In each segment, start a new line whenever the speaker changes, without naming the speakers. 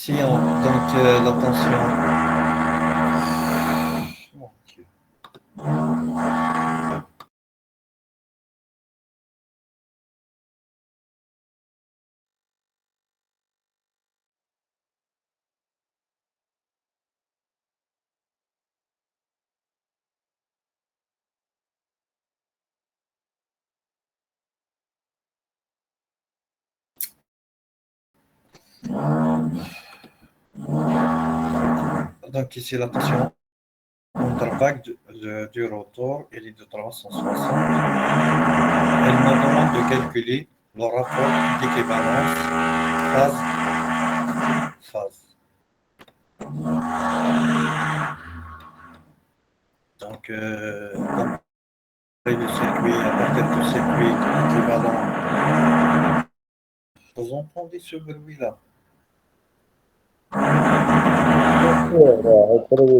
Si on, donc la tension. Mon Dieu. Donc ici la tension entre du rotor et les 360. Elle me demande de calculer le rapport d'équivalence phase-phase. Donc, le circuit, à partir du circuit équivalent. Vous entendez ce bruit-là?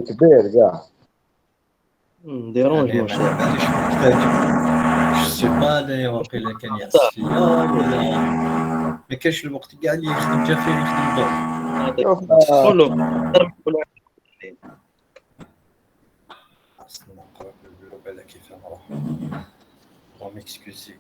كبير كاع
ديرونج مون شير
Je sais pas d'ailleurs قيل كان يعس فيا ولا ما كانش الوقت كاع اللي يخدم جا فيه يخدم دور.
قولوا
خاصنا نقرب للبيرو بالك كيف نروح. Bon, m'excuser.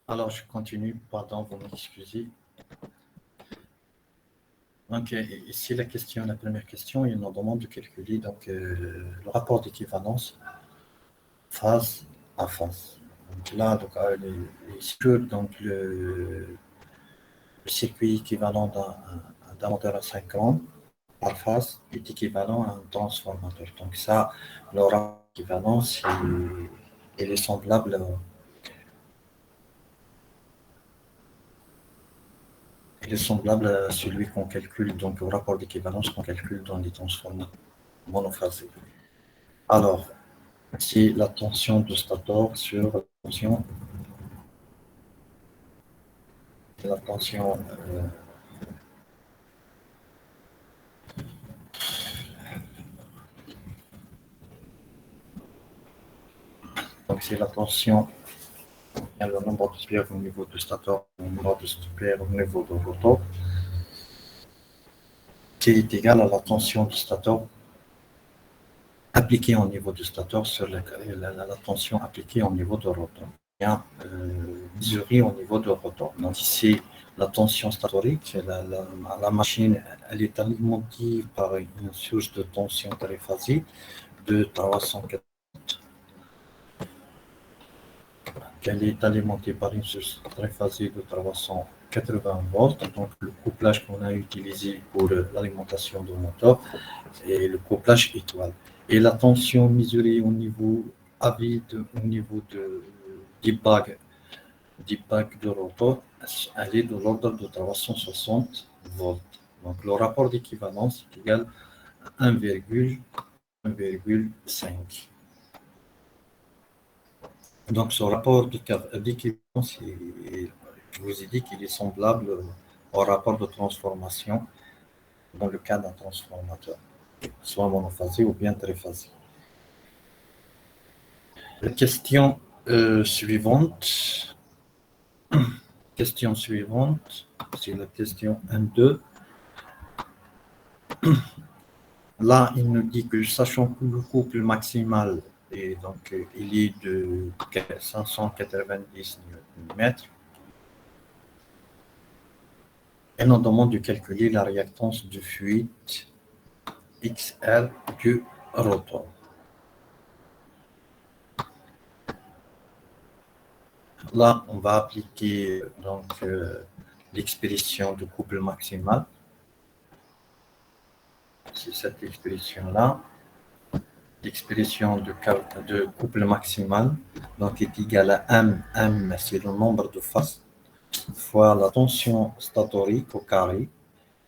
Alors, je continue, pardon, vous m'excusez. Donc, ici, la première question, il nous demande de calculer donc, le rapport d'équivalence phase à phase. Donc là, donc, donc, le circuit équivalent d'un moteur à 5 ans par phase est équivalent à un transformateur. Donc ça, le rapport d'équivalence, il est semblable à celui qu'on calcule, donc au rapport d'équivalence qu'on calcule dans les transformateurs monophasés. Alors, c'est la tension de stator sur la tension donc c'est la tension et le nombre de spires au niveau du stator, le nombre de spires au niveau du rotor, qui est égal à la tension du stator appliquée au niveau du stator sur la tension appliquée au niveau du rotor. Bien mesurée au niveau du rotor. Donc ici, la tension statorique, la machine, elle est alimentée par une source de tension triphasique de 340. Elle est alimentée par une source triphasique de 380 volts. Donc le couplage qu'on a utilisé pour l'alimentation du moteur est le couplage étoile. Et la tension mesurée au niveau avide, au niveau du bac de rotor, elle est de l'ordre de 360 volts. Donc le rapport d'équivalence est égal à 1,5. Donc ce rapport d'équivalence, je vous ai dit qu'il est semblable au rapport de transformation dans le cas d'un transformateur, soit monophasé ou bien triphasé. La question suivante. Question suivante, c'est la question 1-2. Là, il nous dit que sachant que le couple maximal est donc il est de 590 Nm, elle nous demande de calculer la réactance de fuite XL du rotor. Là, on va appliquer donc l'expression de couple maximal. C'est cette expression-là. L'expression de couple maximal donc, est égale à M, c'est le nombre de faces, fois la tension statorique au carré,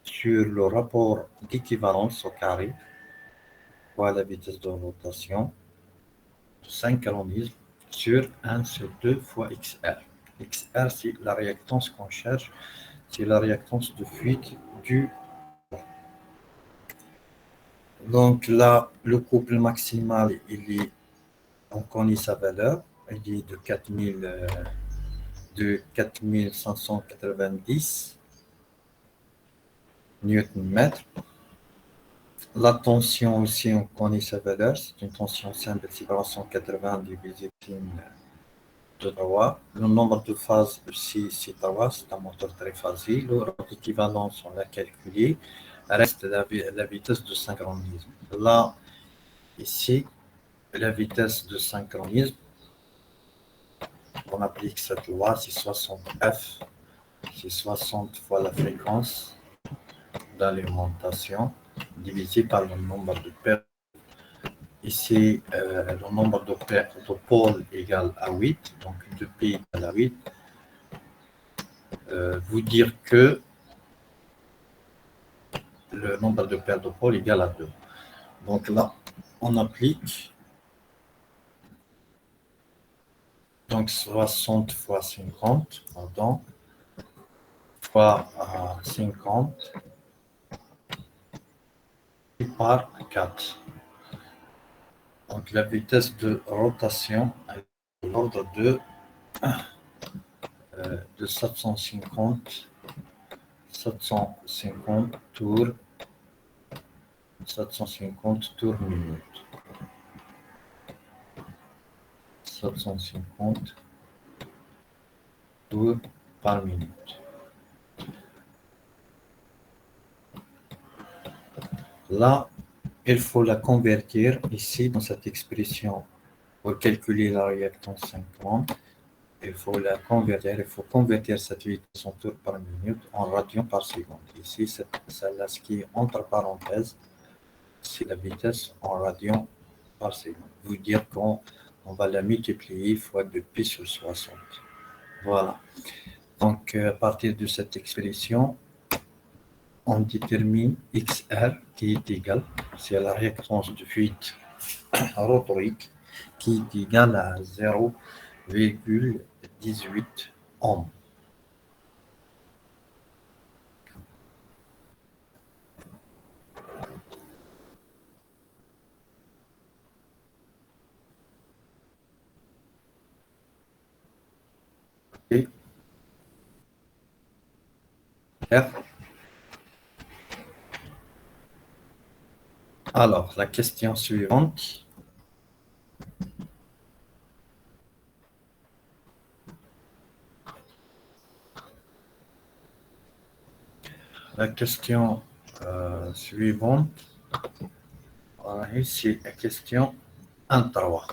sur le rapport d'équivalence au carré, fois la vitesse de rotation, synchronisme, sur 1 sur 2 fois XR. XR, c'est la réactance qu'on cherche, c'est la réactance de fuite du. Donc là, le couple maximal, on connaît sa valeur, il est de 4590 Newton-mètre. La tension aussi, on connaît sa valeur, c'est une tension simple, c'est 180 divisé par 3. Le nombre de phases aussi, c'est 3, c'est un moteur très facile. L'équivalence, on l'a calculé, reste la vitesse de synchronisme. Là, ici, la vitesse de synchronisme, on applique cette loi, c'est 60 F, c'est 60 fois la fréquence d'alimentation divisé par le nombre de paires. Ici, le nombre de paires de pôles égale à 8, donc 2P égale à 8. Vous dire que le nombre de paires de pôles égale à 2. Donc là, on applique donc 60 fois 50, pardon, fois 50 par 4. Donc la vitesse de rotation est de l'ordre de 750 tours 750 tours minute. 750 tours par minute. Là, il faut la convertir ici dans cette expression pour calculer la réactance 50. Il faut convertir cette vitesse en tours par minute en radians par seconde. Ici, celle-là, ce qui est entre parenthèses, c'est la vitesse en radians par seconde. Vous dire qu'on va la multiplier fois 2π sur 60. Voilà. Donc, à partir de cette expression, on détermine XR qui est égal, c'est la réactance de fuite rotorique qui est égale à 0,18 ohms. Et R. Alors, la question suivante. La question suivante, c'est la question 1.3.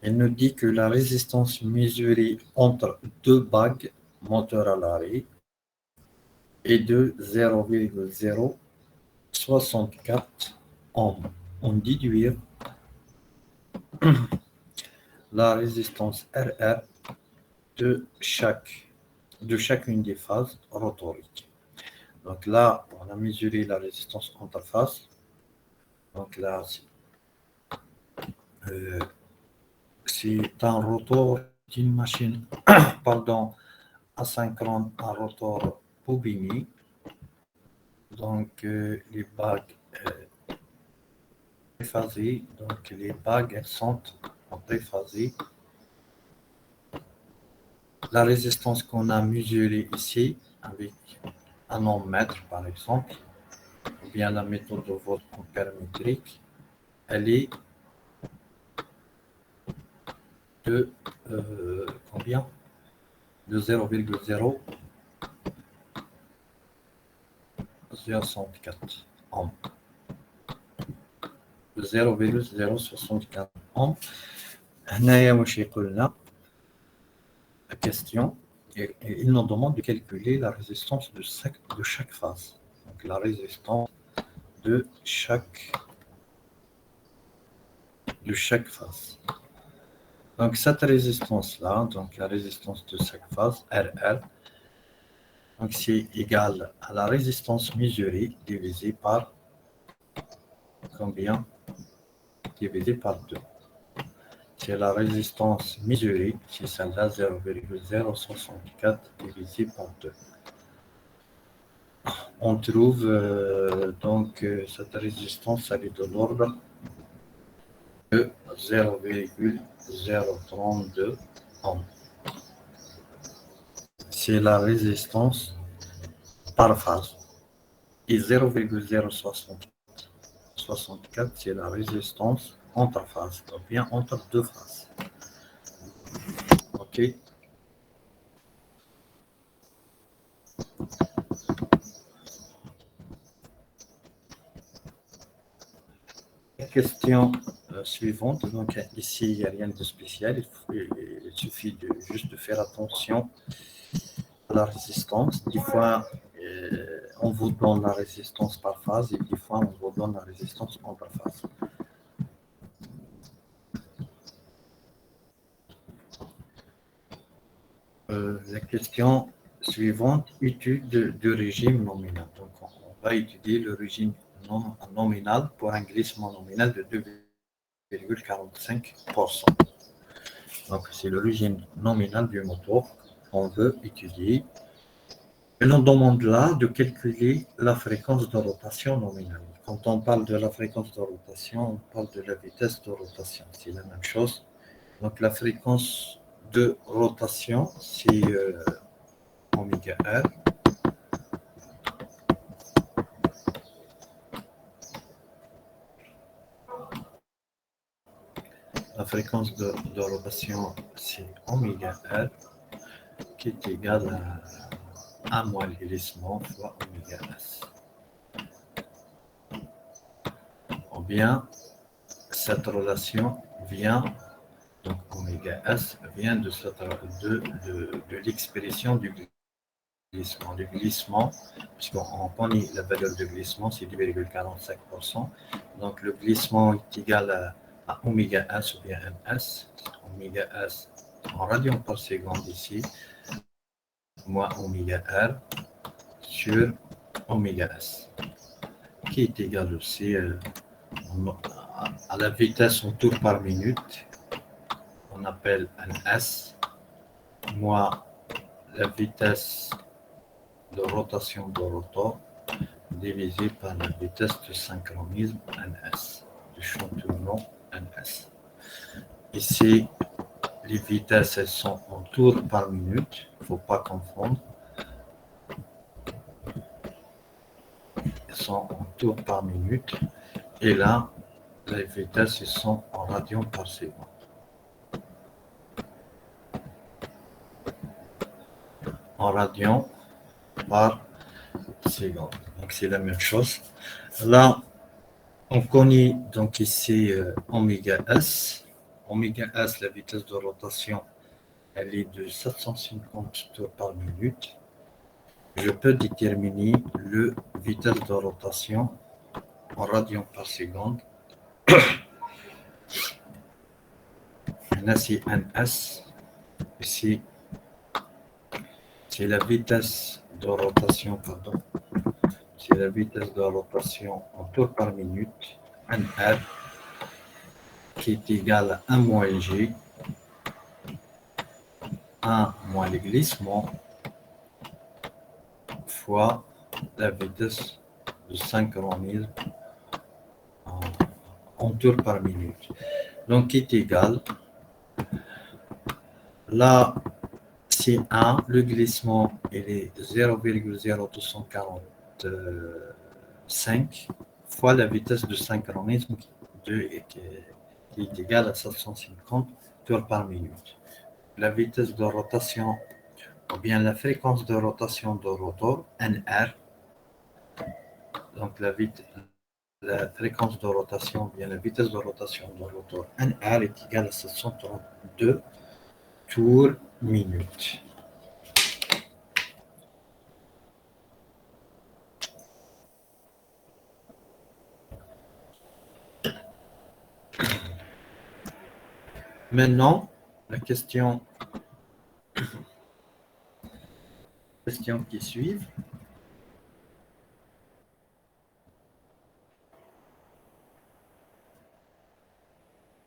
Elle nous dit que la résistance mesurée entre deux bagues moteur à l'arrêt est de 0,064 ohms. On déduire la résistance RR de chacune des phases rotoriques. Donc là, on a mesuré la résistance entre phases. Donc là, c'est un rotor d'une machine pardon, asynchrone, un rotor bobinier. Donc les bagues triphasées, donc les bagues elles sont en triphasée. La résistance qu'on a mesurée ici avec un ohmmètre par exemple, ou bien la méthode de volt ampère métrique, elle est de combien? De 0,064 ohms. 0,064 ohms. هنايا واش يقولنا la question et il nous demande de calculer la résistance de chaque phase. Donc la résistance de chaque phase. Donc cette résistance-là, donc la résistance de chaque phase, RR, donc c'est égal à la résistance mesurée divisée par combien? Divisé par 2. C'est la résistance mesurée, c'est celle-là 0,064 divisé par 2. On trouve cette résistance, elle est de l'ordre de 0,032 ohms. C'est la résistance par phase. Et 0,064, c'est la résistance entre phases, ou bien entre deux phases. OK. Question suivante. Donc ici, il n'y a rien de spécial. Il suffit juste de faire attention à la résistance. Des fois, on vous donne la résistance par phase et des fois, on vous donne la résistance entre phases. La question suivante, étude du régime nominal. Donc, on va étudier le régime nominal pour un glissement nominal de 2,45%. Donc, c'est le régime nominal du moteur qu'on veut étudier. Et on demande là de calculer la fréquence de rotation nominale. Quand on parle de la fréquence de rotation, on parle de la vitesse de rotation. C'est la même chose. Donc, la fréquence de rotation, c'est oméga R. La fréquence de rotation, c'est oméga R, qui est égale à 1 moins le glissement fois oméga S. Ou bien, cette relation vient, donc oméga S, vient de l'expression du glissement. Le glissement, puisqu'on connaît la valeur de glissement, c'est 2,45%. Donc, le glissement est égal à oméga S ou bien ms. Oméga S en radians par seconde ici, moins oméga R sur oméga S, qui est égal aussi à la vitesse en tours par minute, on appelle ns, moins la vitesse de rotation de rotor divisé par la vitesse de synchronisme ns, du champ tournant ns. Ici, les vitesses, elles sont en tours par minute, il ne faut pas confondre. Elles sont en tours par minute. Et là, les vitesses, elles sont en radians par seconde. En radians par seconde. Donc, c'est la même chose. Là, on connaît donc ici oméga S. Oméga S, la vitesse de rotation, elle est de 750 tours par minute. Je peux déterminer le vitesse de rotation en radians par seconde. Là, c'est ns. Ici, c'est la vitesse de rotation, pardon. C'est la vitesse de rotation en tours par minute, nr, qui est égal à 1 moins g, 1 moins le glissement, fois la vitesse de synchronisme en tours par minute. Donc, qui est égal, là, c'est 1, le glissement, il est 0,0245 fois la vitesse de synchronisme qui est égale à 750 tours par minute. La vitesse de rotation, ou bien la fréquence de rotation de rotor, NR, donc la fréquence de rotation, bien la vitesse de rotation de rotor NR est égale à 732 tours minute. Maintenant, la question qui suit.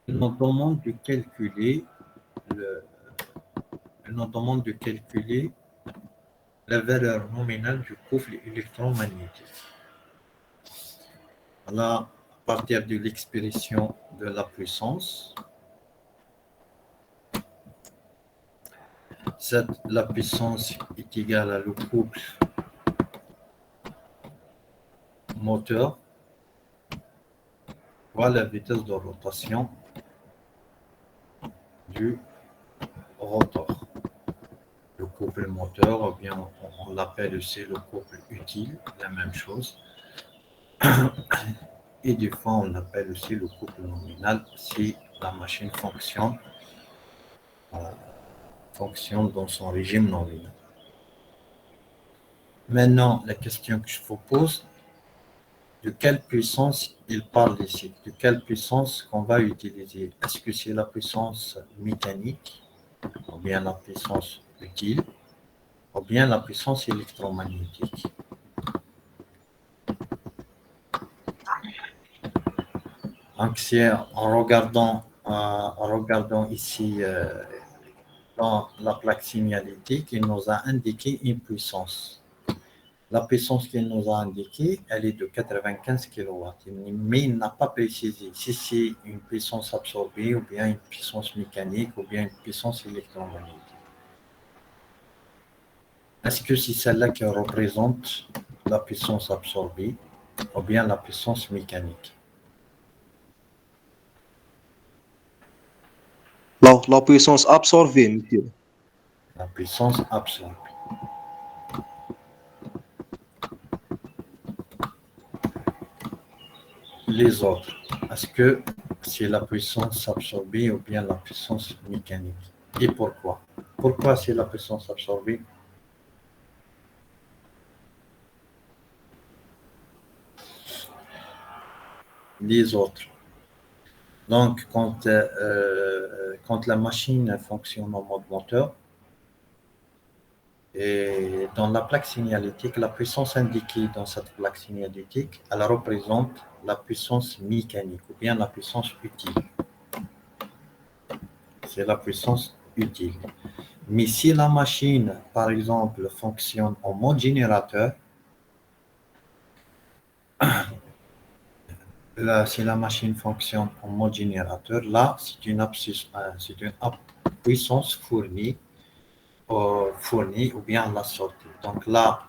Elle nous demande de calculer la valeur nominale du couple électromagnétique. Là, à partir de l'expression de la puissance, la puissance est égale à le couple moteur fois la vitesse de rotation du rotor. Le couple moteur, ou bien on l'appelle aussi le couple utile, la même chose. Et des fois, on l'appelle aussi le couple nominal si la machine fonctionne dans son régime nominal. Maintenant, la question que je vous pose, de quelle puissance il parle ici? De quelle puissance qu'on va utiliser? Est-ce que c'est la puissance mécanique, ou bien la puissance utile, ou bien la puissance électromagnétique? Donc, c'est en regardant ici dans la plaque signalétique, il nous a indiqué une puissance. La puissance qu'il nous a indiquée, elle est de 95 kW, mais il n'a pas précisé si c'est une puissance absorbée, ou bien une puissance mécanique, ou bien une puissance électromagnétique. Est-ce que c'est celle-là qui représente la puissance absorbée, ou bien la puissance mécanique?
La puissance absorbée, monsieur.
La puissance absorbée. Les autres, est-ce que c'est la puissance absorbée ou bien la puissance mécanique? Et pourquoi? Pourquoi c'est la puissance absorbée? Les autres. Donc, quand la machine fonctionne en mode moteur, et dans la plaque signalétique, la puissance indiquée dans cette plaque signalétique, elle représente la puissance mécanique ou bien la puissance utile. C'est la puissance utile. Mais si la machine, par exemple, fonctionne en mode générateur, là, si la machine fonctionne en mode générateur, là, c'est une puissance fournie ou bien à la sortie. Donc là,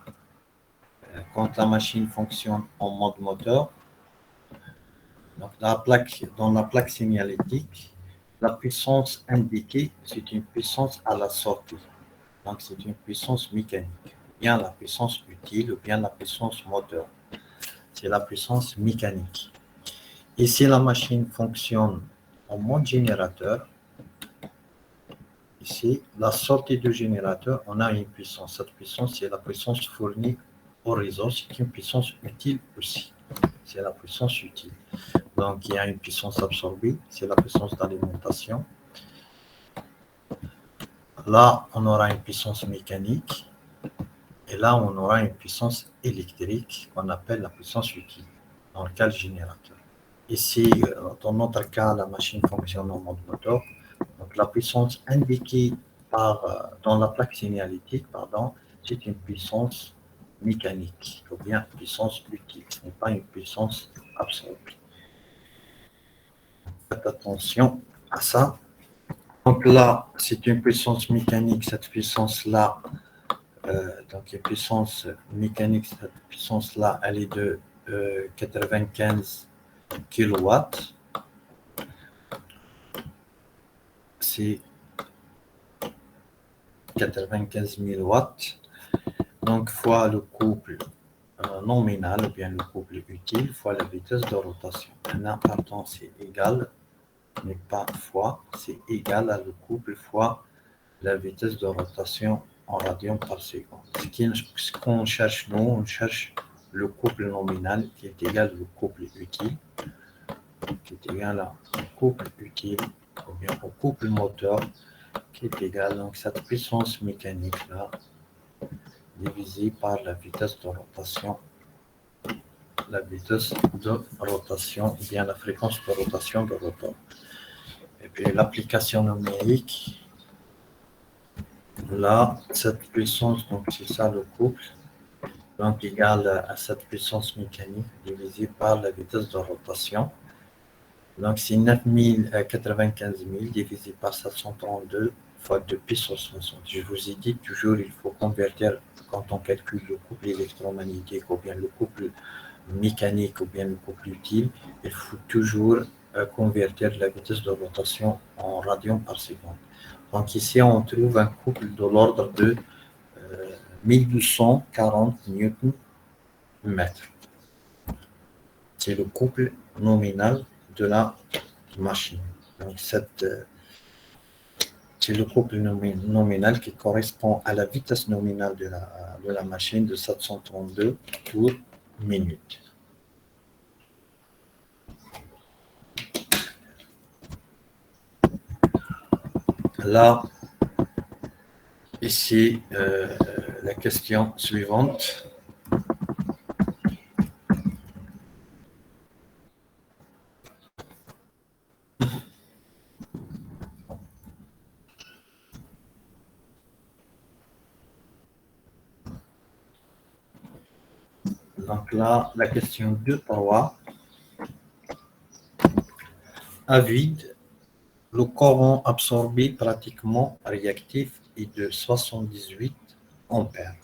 quand la machine fonctionne en mode moteur, donc dans la plaque signalétique, la puissance indiquée, c'est une puissance à la sortie. Donc c'est une puissance mécanique. Bien la puissance utile ou bien la puissance moteur. C'est la puissance mécanique. Et si la machine fonctionne en mode générateur, ici, la sortie du générateur, on a une puissance. Cette puissance, c'est la puissance fournie au réseau. C'est une puissance utile aussi. C'est la puissance utile. Donc, il y a une puissance absorbée, c'est la puissance d'alimentation. Là, on aura une puissance mécanique. Et là, on aura une puissance électrique qu'on appelle la puissance utile, dans le cas du générateur. Ici, dans notre cas, la machine fonctionne en mode moteur. Donc, la puissance indiquée dans la plaque signalétique, c'est une puissance mécanique, ou bien une puissance utile, ce n'est pas une puissance absorbée. Faites attention à ça. Donc là, c'est une puissance mécanique, cette puissance-là, donc une puissance mécanique, cette puissance-là, elle est de 95 kW. C'est 95 000 watts. Donc, fois le couple nominal, ou bien le couple utile. utile fois la vitesse de rotation. Maintenant, pardon, c'est égal, mais pas fois, c'est égal à le couple fois la vitesse de rotation en radians par seconde. Ce qu'on cherche, nous, on cherche le couple nominal qui est égal au couple utile, qui est égal au couple utile, ou bien au couple moteur, qui est égal à cette puissance mécanique-là, divisée par la vitesse de rotation, ou bien la fréquence de rotation de rotor. Et puis l'application numérique, là, cette puissance, donc c'est ça le couple, donc égale à cette puissance mécanique divisée par la vitesse de rotation. Donc c'est 95 000 divisé par 732 fois 2 puissance 60. Je vous ai dit toujours, il faut convertir quand on calcule le couple électromagnétique ou bien le couple mécanique ou bien le couple utile, il faut toujours convertir la vitesse de rotation en radians par seconde. Donc ici, on trouve un couple de l'ordre de 1240 Nm. C'est le couple nominal de la machine. Donc c'est le couple nominal qui correspond à la vitesse nominale de la machine de 732 tours minute. Là, ici, la question suivante. Donc là, la question 2.3. À vide, le courant absorbé pratiquement réactif est de 78 ampères.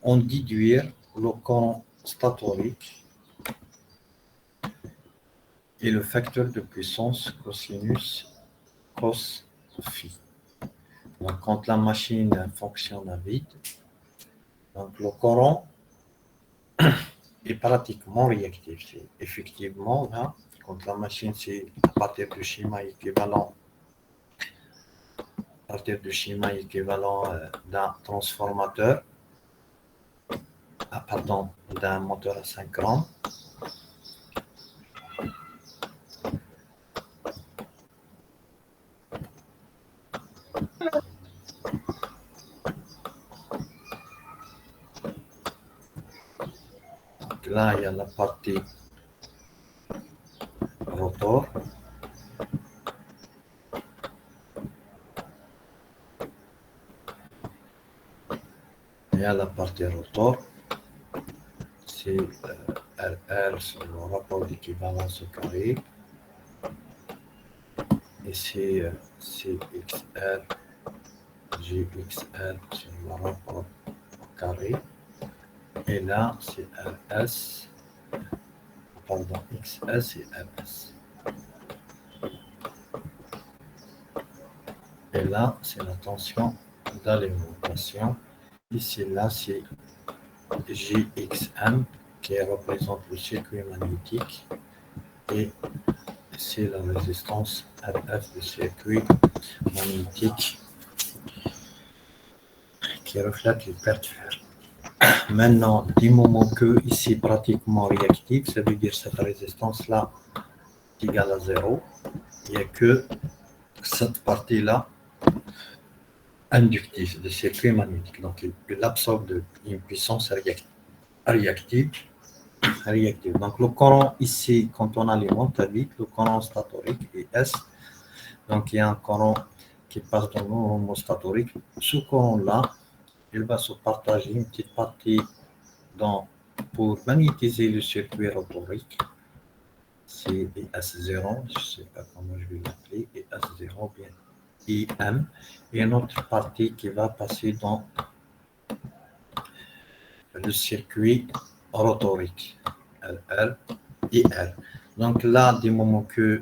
On déduire le courant statorique et le facteur de puissance cosinus cos phi. Donc, quand la machine fonctionne à vide, donc le courant est pratiquement réactif. C'est effectivement, là, quand la machine, c'est à partir du schéma équivalent, d'un transformateur, d'un moteur à synchrone. Donc là, il y a la partie rotor. Il y a la partie rotor. C'est RR sur le rapport d'équivalence au carré. Et c'est CXR, GXR sur le rapport au carré. Et là, c'est XS et RS. Et là, c'est la tension d'alimentation. Ici, là, c'est GXM qui représente le circuit magnétique. Et c'est la résistance RF du circuit magnétique qui reflète les pertes fer. Maintenant, du moment que ici pratiquement réactif, ça veut dire cette résistance-là est égale à 0. Il n'y a que cette partie-là inductive de circuit magnétique. Donc, il absorbe une puissance réactive. Donc, le courant ici, quand on alimente à vide, le courant statorique est S. Donc, il y a un courant qui passe dans le mouvement statorique. Ce courant-là, il va se partager une petite partie pour magnétiser le circuit rotorique. C'est S0, je ne sais pas comment je vais l'appeler, et S0 bien IM, et une autre partie qui va passer dans le circuit rotorique, LR et R. Donc là, du moment que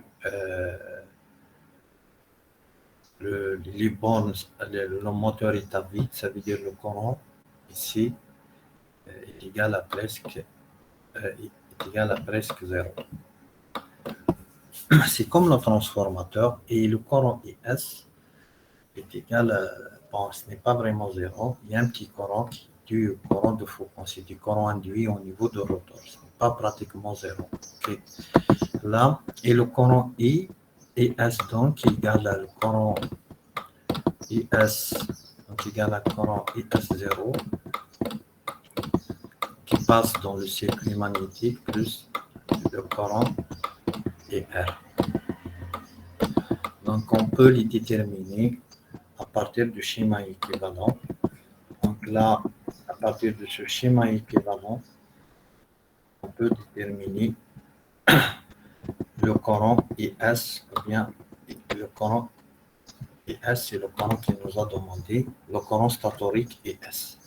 les bornes, le moteur est à vide, ça veut dire le courant ici est égal à presque est égal à presque 0. C'est comme le transformateur et le courant IS est égal à, bon, ce n'est pas vraiment 0, il y a un petit courant qui est du courant de Foucault, c'est du courant induit au niveau de rotor, ce n'est pas pratiquement 0. Okay. Là, et le courant I, IS donc égal à le courant IS, donc égal à courant IS0 qui passe dans le circuit magnétique plus le courant IR. Donc on peut les déterminer à partir du schéma équivalent. Donc là, à partir de ce schéma équivalent, on peut déterminer le courant IS ou bien le courant IS, c'est le courant qui nous a demandé, le courant statorique IS.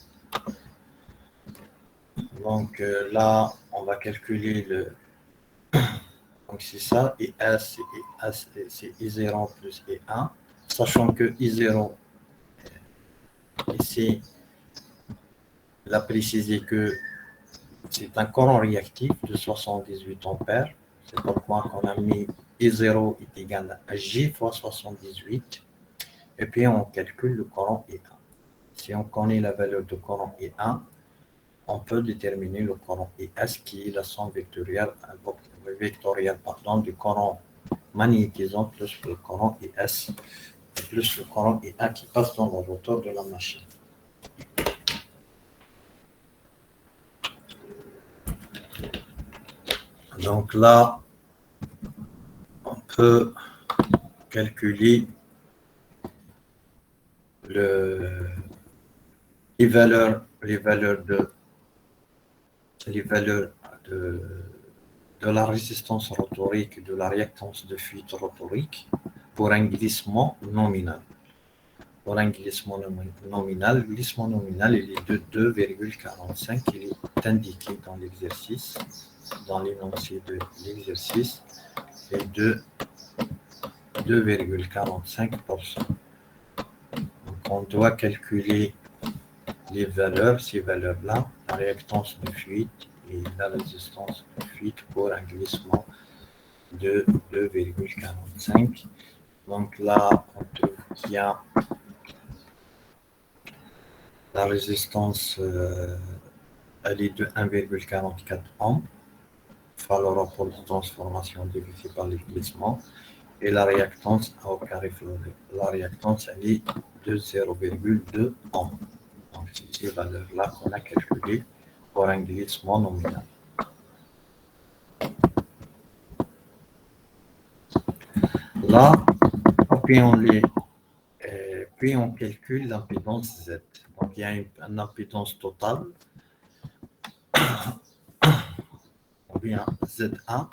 Donc là, on va calculer le... Donc c'est ça, IS, c'est I0 plus I1, sachant que I0, ici, il a précisé que c'est un courant réactif de 78 ampères. C'est pourquoi on a mis I0 est égal à J fois 78. Et puis on calcule le courant I1. Si on connaît la valeur de courant I1, on peut déterminer le courant IS qui est la somme vectorielle du courant magnétisant plus le courant IS plus le courant I1 qui passe dans le rotor de la machine. Donc là, on peut calculer les valeurs de la résistance rotorique et de la réactance de fuite rotorique pour un glissement nominal. Pour un glissement nominal, le glissement nominal il est de 2,45, il est indiqué dans l'exercice, dans l'énoncé de l'exercice, c'est de 2,45%. Donc on doit calculer les valeurs, ces valeurs-là, la réactance de fuite et la résistance de fuite pour un glissement de 2,45. Donc là, on trouve qu'il y a la résistance, elle est de 1,44 ohms, fois le rapport de transformation divisé par le glissement, et la réactance à au carré fleuré. La réactance, elle est de 0,2 ohms. Donc, c'est ces valeurs-là qu'on a calculées pour un glissement nominal. Là, puis on calcule l'impédance Z. Donc, il y a une impédance totale, ou bien Z1,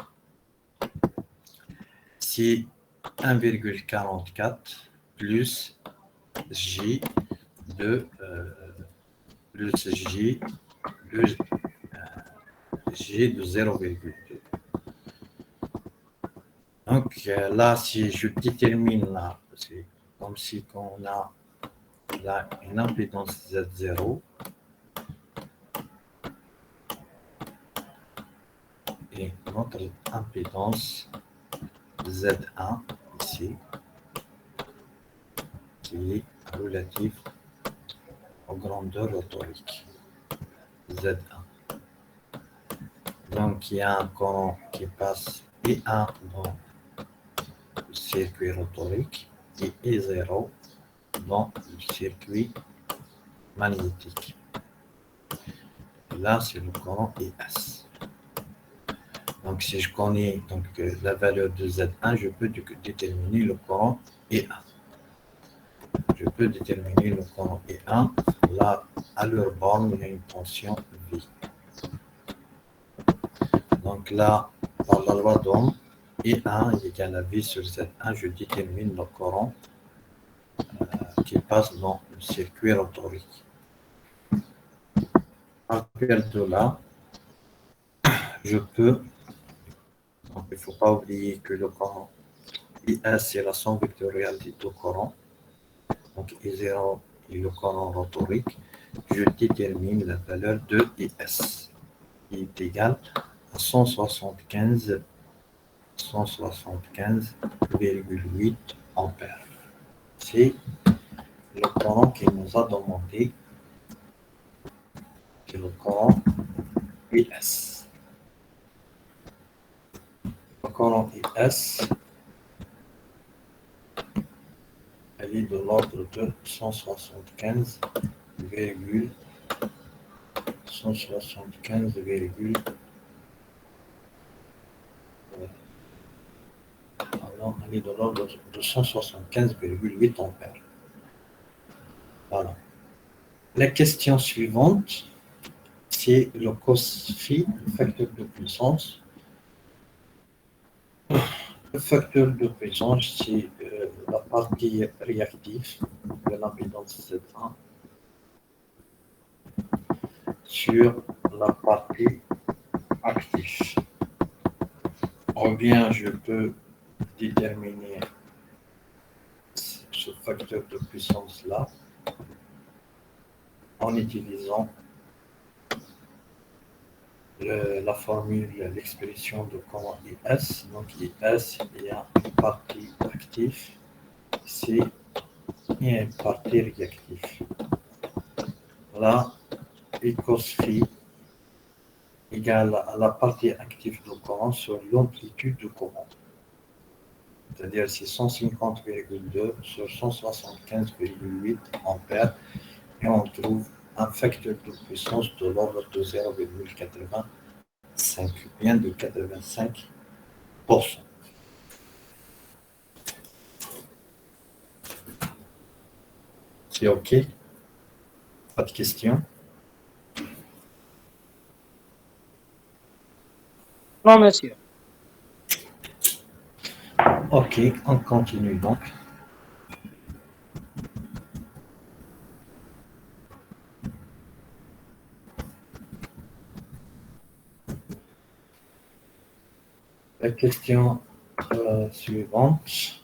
c'est 1,44 plus J de G de 0,2. Donc là, si je détermine là, c'est comme si on a là une impédance Z0 et notre impédance Z1 ici, qui est relative aux grandeurs rotoriques Z1. Donc il y a un courant qui passe I1 dans le circuit rotorique et I0 dans le circuit magnétique. Et là, c'est le courant IS. Donc, si je connais donc, la valeur de Z1, je peux déterminer le courant I1. Je peux déterminer le courant I1. Là, à leur borne, il y a une tension V. Donc là, par la loi d'Ohm, I1 est égal à V sur Z1, je détermine le courant qui passe dans le circuit rotorique. À partir de là, je peux, donc il ne faut pas oublier que le courant IS c'est la somme vectorielle des deux courants, donc I0 est le courant rotorique, je détermine la valeur de IS qui est égale 175,8 ampères. C'est le courant qui nous a demandé, c'est le courant IS. Le courant IS, elle est de l'ordre de 175,. Alors, elle est de l'ordre de 175,8 ampères. Voilà. La question suivante, c'est le cos phi, le facteur de puissance. Le facteur de puissance, c'est la partie réactive de l'impédance Z1 sur la partie active. Ou bien je peux déterminer ce facteur de puissance-là en utilisant la formule, l'expression de courant IS. Donc IS, il y a une partie active, C, il y a une partie réactive. Là, I cos phi égale à la partie active du courant sur l'amplitude du courant. C'est-à-dire c'est 150,2 sur 175,8 ampères. Et on trouve un facteur de puissance de l'ordre de 0,85, bien de 85%. C'est OK? Pas de questions?
Non, monsieur.
OK, on continue donc. La question suivante.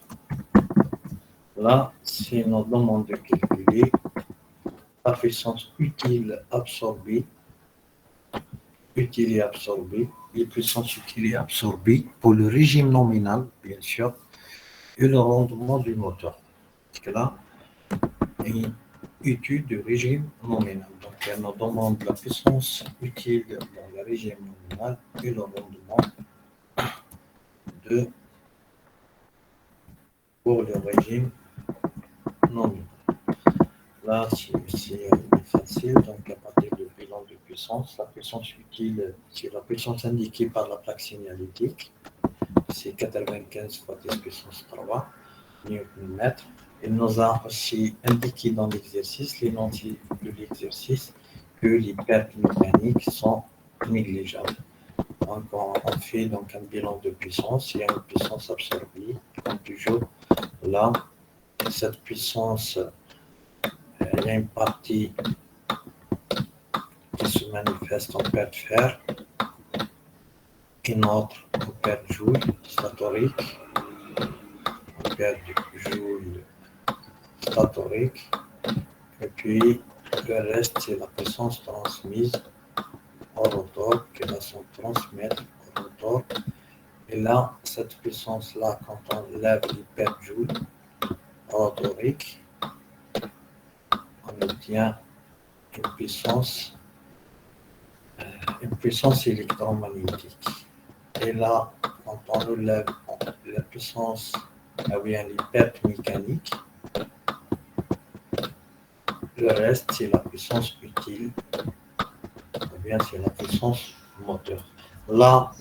Là, c'est nous demande de calculer la puissance utile absorbée, les puissances utiles et absorbées pour le régime nominal, bien sûr, et le rendement du moteur. Parce que là, il y a une étude du régime nominal. Donc, elle nous demande la puissance utile dans le régime nominal et le rendement pour le régime nominal. Là, c'est facile. Donc, à partir du bilan de puissance, la puissance utile, c'est la puissance indiquée par la plaque signalétique. C'est 95 fois 10 puissance 3 Newton-mètre. Il nous a aussi indiqué dans l'exercice, l'énoncé de l'exercice, que les pertes mécaniques sont négligeables. Donc, on fait donc un bilan de puissance. Il y a une puissance absorbée, comme toujours. Là, cette puissance, il y a une partie qui se manifeste en perte fer, une autre en perte joule statorique, en perte joule statorique, et puis le reste, c'est la puissance transmise au rotor qui va se transmettre au rotor. Et là, cette puissance-là, quand on lève les pertes joules rotoriques, on obtient une puissance électromagnétique. Et là, quand on lève la puissance, bien les pertes mécaniques, le reste, c'est la puissance utile, ou bien c'est la puissance moteur. Là,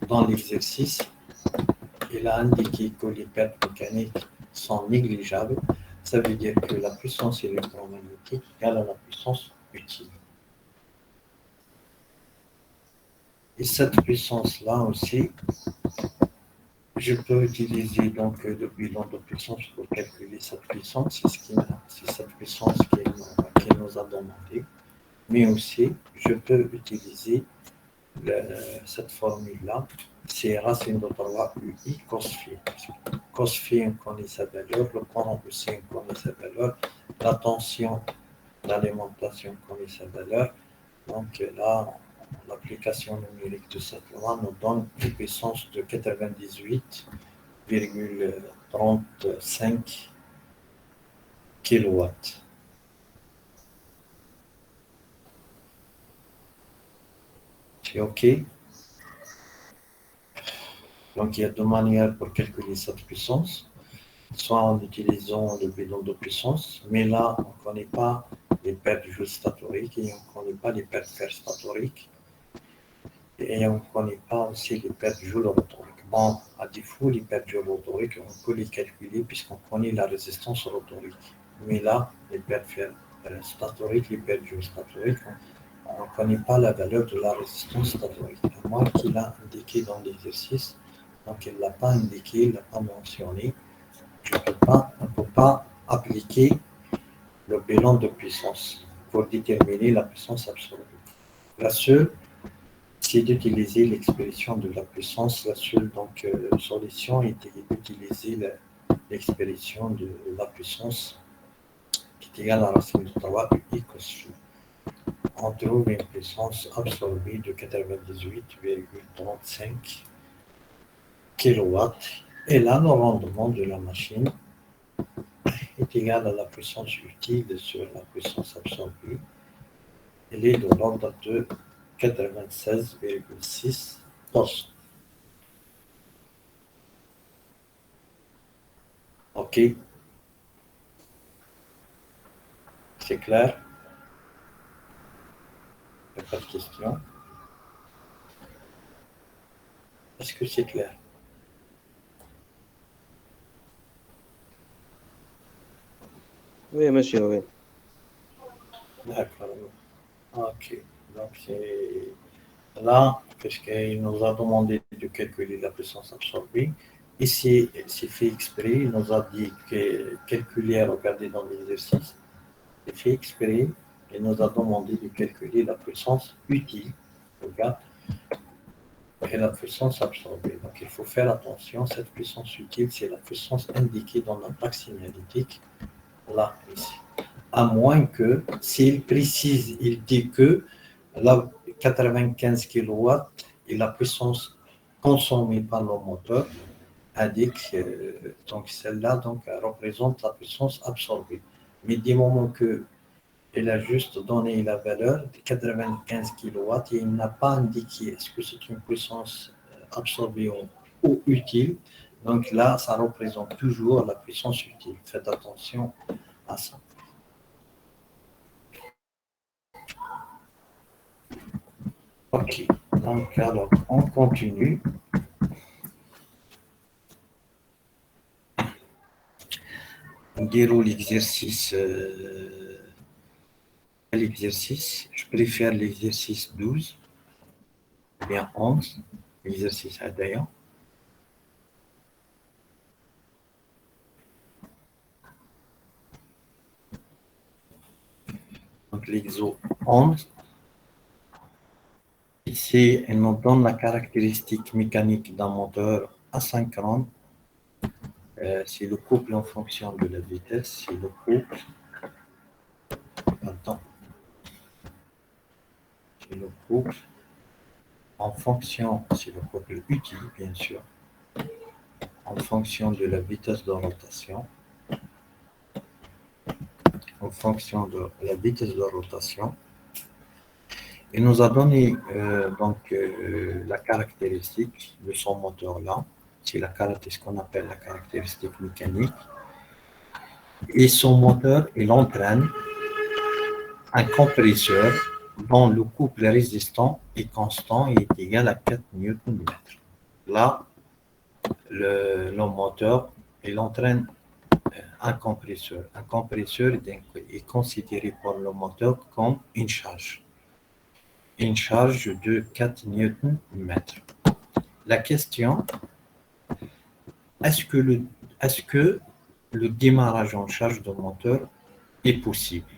dans l'exercice, il a indiqué que les pertes mécaniques sont négligeables. Ça veut dire que la puissance électromagnétique égale à la puissance utile. Et cette puissance-là aussi, je peux utiliser donc le bilan de puissance pour calculer cette puissance. C'est cette puissance qu'il nous a demandé. Mais aussi, je peux utiliser cette formule-là. C'est racine de 3 UI cos phi. Cos phi, on connaît sa valeur. Le courant aussi, on connaît sa valeur. La tension d'alimentation, on connaît sa valeur. Donc là, la l'application numérique de cette loi nous donne une puissance de 98,35 kilowatts. C'est OK? Donc, il y a deux manières pour calculer cette puissance. Soit en utilisant le bidon de puissance, mais là, on ne connaît pas les pertes joules statoriques et on ne connaît pas les pertes fer statoriques et on ne connaît pas aussi les pertes joules rotoriques. Bon, à défaut, les pertes joules rotoriques, on peut les calculer puisqu'on connaît la résistance rotorique. Mais là, les pertes fer statoriques, les pertes joules statoriques, on ne connaît pas la valeur de la résistance statorique. À moins qu'il l'a indiqué dans l'exercice, donc il ne l'a pas indiqué, il ne l'a pas mentionné. On ne peut pas appliquer le bilan de puissance pour déterminer la puissance absorbée. La seule, c'est d'utiliser l'expression de la puissance. La seule solution était d'utiliser l'expression de la puissance qui est égale à la racine de 3 I cos. On trouve une puissance absorbée de 98,35 kW. Et là, le rendement de la machine est égal à la puissance utile sur la puissance absorbée. Elle est de l'ordre de 96,6%. OK? C'est clair? Il n'y a pas de question. Est-ce que c'est clair?
Oui, monsieur, oui.
D'accord. OK. Donc, c'est là, puisqu'il nous a demandé de calculer la puissance absorbée, ici, c'est fait exprès, il nous a dit que calculer, regardez dans l'exercice, c'est fait exprès, il nous a demandé de calculer la puissance utile, regarde, et la puissance absorbée. Donc, il faut faire attention, cette puissance utile, c'est la puissance indiquée dans la plaque signalétique, là, ici. À moins que, s'il précise, il dit que la 95 kW et la puissance consommée par le moteur indique, donc celle-là représente la puissance absorbée. Mais du moment qu'il a juste donné la valeur de 95 kW et il n'a pas indiqué est-ce que c'est une puissance absorbée ou utile, donc là, ça représente toujours la puissance utile. Faites attention à ça. OK, donc alors on continue. On déroule l'exercice. L'exercice, je préfère l'exercice 12, ou bien 11, l'exercice d'ailleurs. Donc l'exo 11. Ici, elle nous donne la caractéristique mécanique d'un moteur asynchrone. C'est le couple en fonction de la vitesse, c'est le couple. Attends. C'est le couple en fonction, c'est le couple utile, bien sûr, en fonction de la vitesse de rotation. En fonction de la vitesse de rotation. Il nous a donné la caractéristique de son moteur-là. C'est ce qu'on appelle la caractéristique mécanique. Et son moteur, il entraîne un compresseur dont le couple résistant est constant et est égal à 4 Nm. Là, le moteur, il entraîne un compresseur. Un compresseur est considéré par le moteur comme une charge de 4 Nm. La question, est-ce que le démarrage en charge de moteur est possible?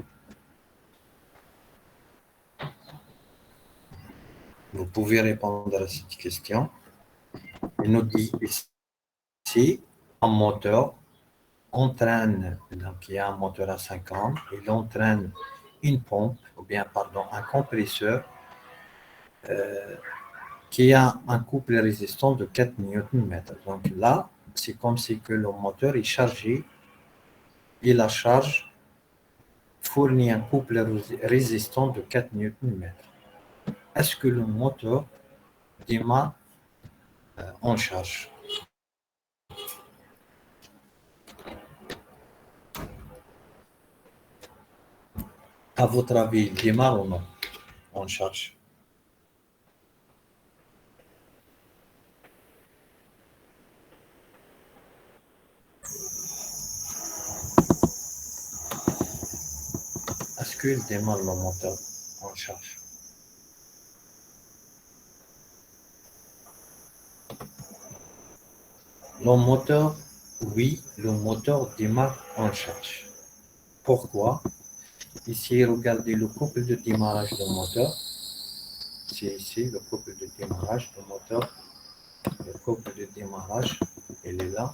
Vous pouvez répondre à cette question. Il nous dit ici, un moteur entraîne, donc il y a un moteur à 50, il entraîne une pompe, un compresseur qui a un couple résistant de 4 Nm. Donc là, c'est comme si que le moteur est chargé et la charge fournit un couple résistant de 4 Nm. Est-ce que le moteur démarre en charge? À votre avis, il démarre ou non en charge? Est-ce qu'il démarre le moteur en charge? Le moteur, oui, le moteur démarre en charge. Pourquoi? Ici, regardez le couple de démarrage du moteur. C'est ici le couple de démarrage du moteur. Le couple de démarrage, il est là.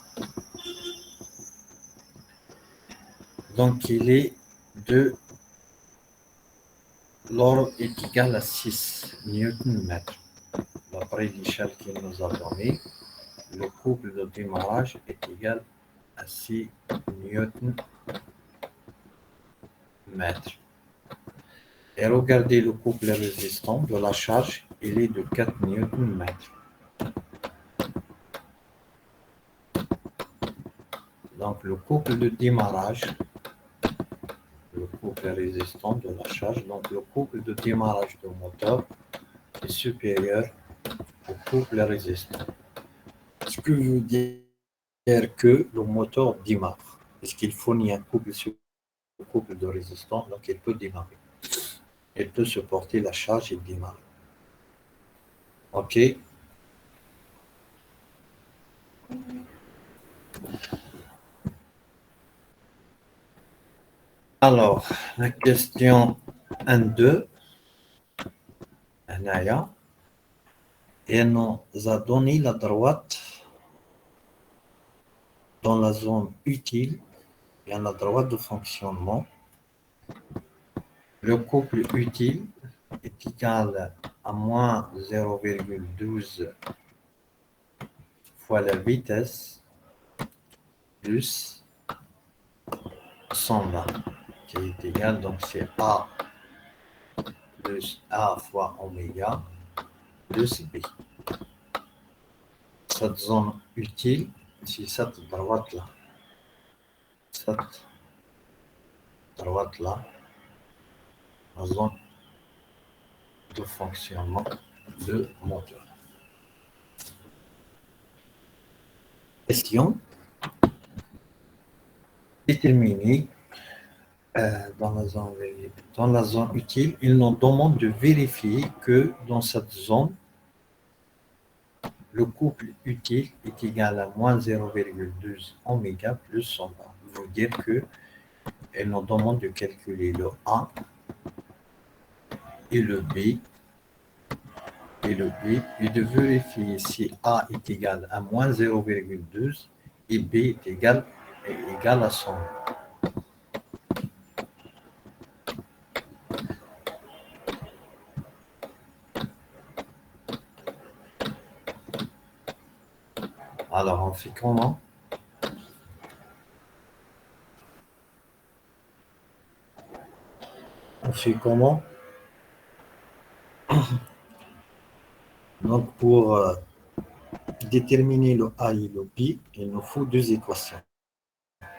Donc, il est de l'ordre est égal à 6 Nm. D'après l'échelle qu'il nous a donné, le couple de démarrage est égal à 6 Nm. Et regardez le couple résistant de la charge, il est de 4 Nm. Donc le couple de démarrage, le couple résistant de la charge, donc le couple de démarrage du moteur est supérieur au couple résistant. Ce que veut dire que le moteur démarre. Est-ce qu'il fournit un couple sur le couple de résistance, donc il peut démarrer. Il peut supporter la charge et démarrer. OK. Alors, la question 1-2, Anaya, elle nous a donné la droite dans la zone utile et la droite de fonctionnement. Le couple utile est égal à moins 0,12 fois la vitesse plus 120, qui est égal, donc c'est A plus A fois oméga plus B. Cette zone utile, c'est cette droite-là. Cette droite-là, la zone de fonctionnement de moteur. Question. Déterminer dans la zone utile, il nous demande de vérifier que dans cette zone, le couple utile est égal à moins 0,12 oméga plus 120. Ça veut dire qu'elle nous demande de calculer le A et le B et de vérifier si A est égal à moins 0,12 et B est égal à 100. Alors, on fait comment? Donc, pour déterminer le A et le B, il nous faut deux équations.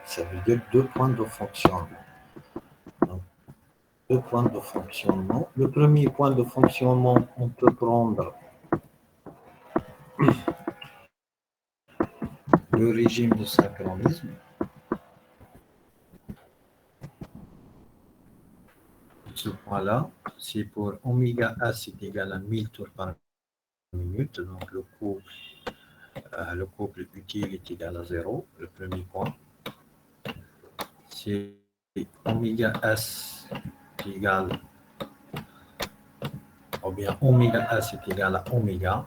Ça veut dire deux points de fonctionnement. Donc, deux points de fonctionnement. Le premier point de fonctionnement, on peut prendre le régime de synchronisme. Ce point-là, c'est pour oméga A, c'est égal à 1000 tours par minute. Donc, le couple utile est égal à 0, le premier point. C'est oméga S égale, ou bien oméga S est égal à oméga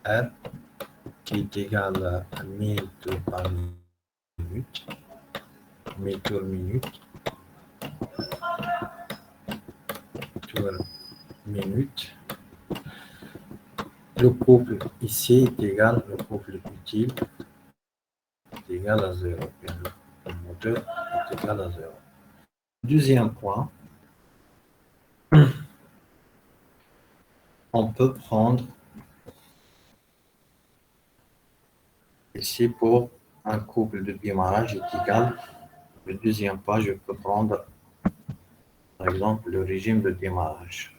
R, qui est égal à 1000 tours par minute. 1000 tours minute. Tours minute. Le couple ici est égal, le couple utile est égal à 0. Bien, le moteur est égal à 0. Deuxième point, on peut prendre ici pour un couple de démarrage est égal. Le deuxième point, je peux prendre par exemple le régime de démarrage.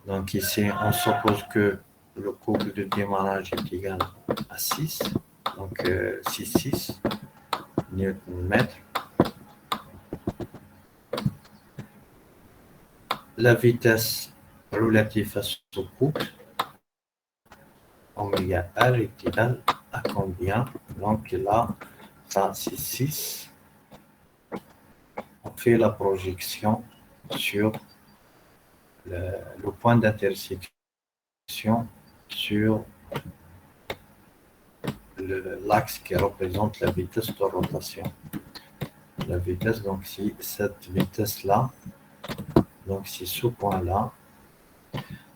Donc ici, on suppose que le couple de démarrage est égal à 6, donc 6 Newton-mètres. La vitesse relative à ce couple, oméga R est égal à combien? Donc là, ça c'est 6. On fait la projection sur le point d'intersection sur l'axe qui représente la vitesse de rotation. La vitesse, donc si cette vitesse-là, donc c'est ce point-là.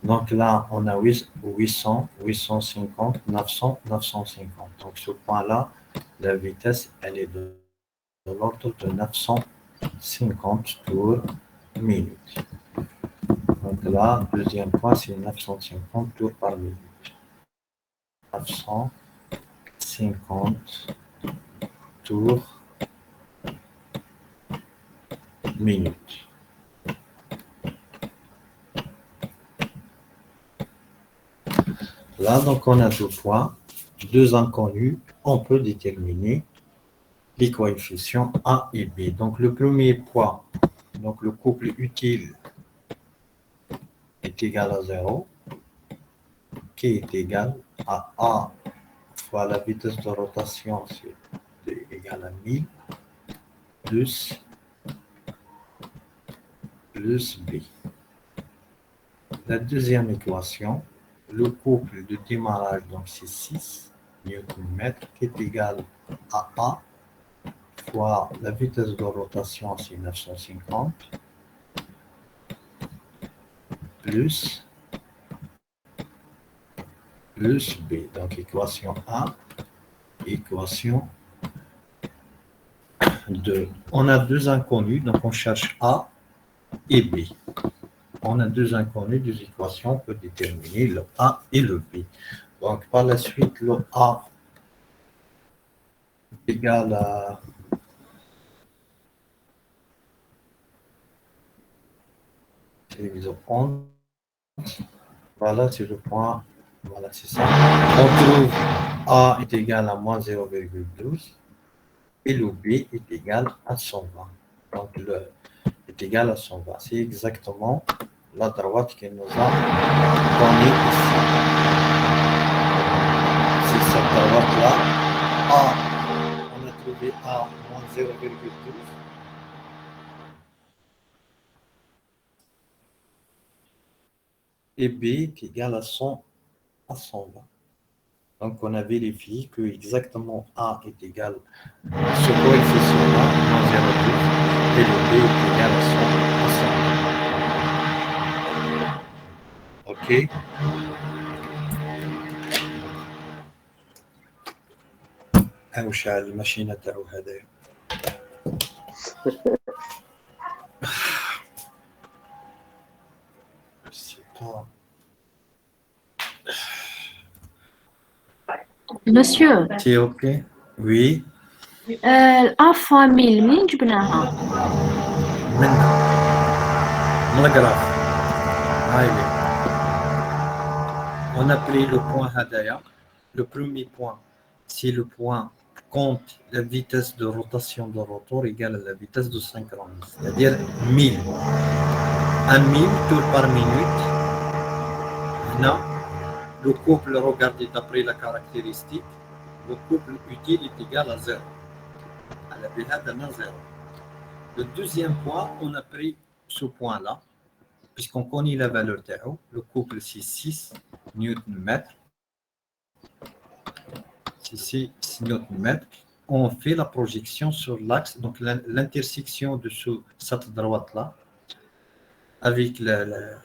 Donc là, on a 800, 850, 900, 950. Donc ce point-là, la vitesse, elle est de l'ordre de 950 tours minute. Donc là, deuxième point, c'est 950 tours par minute. 950 tours minute. Là, donc, on a deux points, deux inconnus. On peut déterminer les coefficients A et B. Donc, le premier point, donc le couple utile est égal à 0, qui est égal à A fois la vitesse de rotation, c'est égal à 1000, plus B. La deuxième équation, le couple de démarrage, donc c'est 6 Newton-mètres, qui est égal à A fois la vitesse de rotation, c'est 950, plus B. Donc équation A, équation 2. On a deux inconnus, donc on cherche A et B. On a deux inconnus, deux équations, on peut déterminer le A et le B. Donc par la suite, le A est égal à divisé 11. Voilà, c'est le point. Voilà, c'est ça. On trouve A est égal à moins 0,12 et le B est égal à 120. Donc le est égal à 120. C'est exactement la droite qui nous a donné ici. C'est cette droite-là. A, on a trouvé A moins 0,12. Et B est égal à 120. Donc, on a vérifié que exactement A est égal à ce coefficient-là, moins 0,12, et le B est égal à 100. OK? أوشع الماشينة تاعو هذايا.
Monsieur,
C'est OK? Oui.
A fois 1000 منين جبناها؟
من الجراف. هاي لي. On a pris le point هذايا. Le premier point, c'est le point compte la vitesse de rotation de rotor égale à la vitesse de synchronie, c'est-à-dire 1000. 1000 tours par minute. Là, le couple, regardez d'après la caractéristique, le couple utile est égal à 0. À la bihad, à 0. Le deuxième point, on a pris ce point-là, puisqu'on connaît la valeur théo. Le couple, c'est 6 Newton-mètres. C'est 6 Newton-mètres. On fait la projection sur l'axe, donc l'intersection de cette droite-là. avec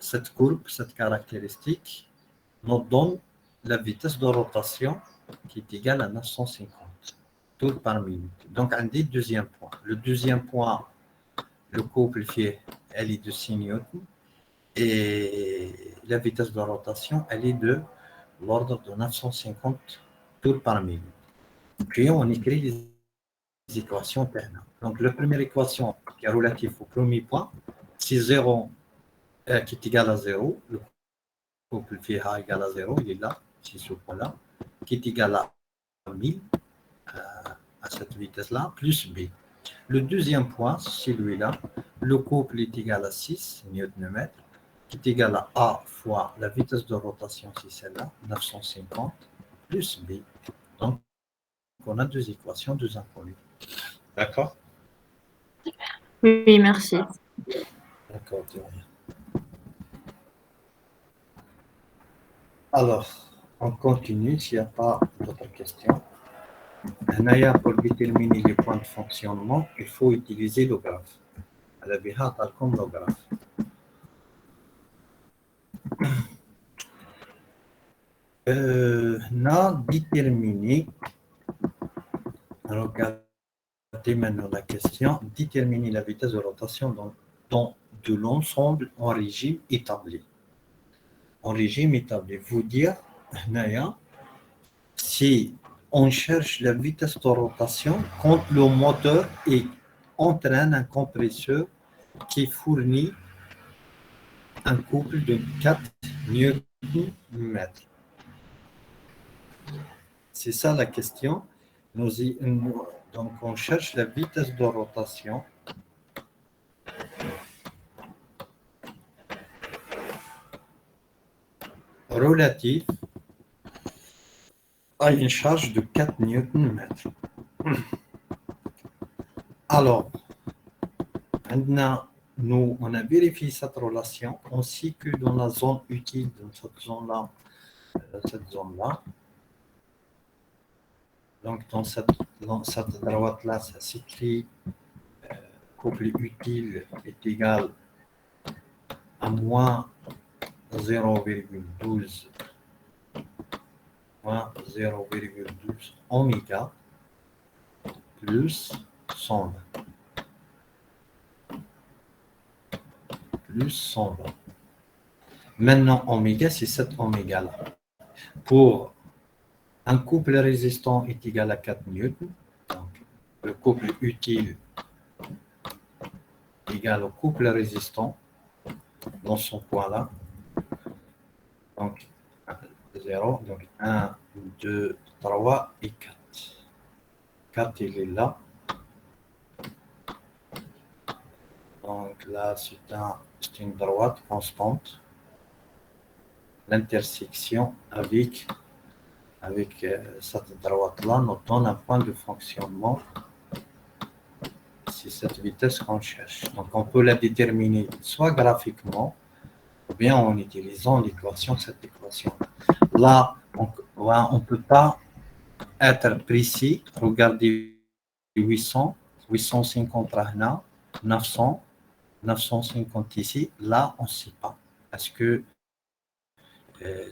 cette courbe, cette caractéristique, nous donne la vitesse de rotation qui est égale à 950 tours par minute. Donc, on dit deuxième point. Le deuxième point, le couple elle est de 6 newtons et la vitesse de rotation, elle est de l'ordre de 950 tours par minute. Puis, on écrit les équations terminales. Donc, la première équation qui est relative au premier point, c'est 0 qui est égal à 0. Le couple phi A égale à 0, il est là, c'est ce point-là, qui est égal à 1000 à cette vitesse-là, plus B. Le deuxième point, c'est celui-là. Le couple est égal à 6 Nm, qui est égal à A fois la vitesse de rotation, c'est celle-là, 950, plus B. Donc, on a deux équations, deux inconnues. D'accord?
Oui, merci.
D'accord, de rien. Alors, on continue s'il n'y a pas d'autres questions. Là, pour déterminer les points de fonctionnement, il faut utiliser le graphe. على بها عطاكم le graphe. On a déterminé, regardez maintenant la question, déterminer la vitesse de rotation de l'ensemble en régime établi. En régime établi, vous dire, si on cherche la vitesse de rotation quand le moteur entraîne un compresseur qui fournit un couple de 4 Nm. C'est ça la question. Donc, on cherche la vitesse de rotation relative à une charge de 4 Nm. Alors, maintenant, nous, on a vérifié cette relation. On sait que dans la zone utile, dans cette zone-là, donc dans cette droite-là, ça s'écrit couple utile est égal à moins 0,12 oméga plus 120. Plus 120. Maintenant, oméga, c'est cet oméga-là. Pour un couple résistant est égal à 4 newtons. Donc, le couple utile est égal au couple résistant dans son point-là. Donc, 0. Donc, 1, 2, 3 et 4. 4, il est là. Donc là, c'est une droite constante. L'intersection avec cette droite-là nous donne un point de fonctionnement. C'est cette vitesse qu'on cherche. Donc, on peut la déterminer soit graphiquement, ou bien en utilisant l'équation, cette équation. Là, on ne peut pas être précis. Regardez 800, 850 là, 900, 950 ici. Là, on ne sait pas. Est-ce que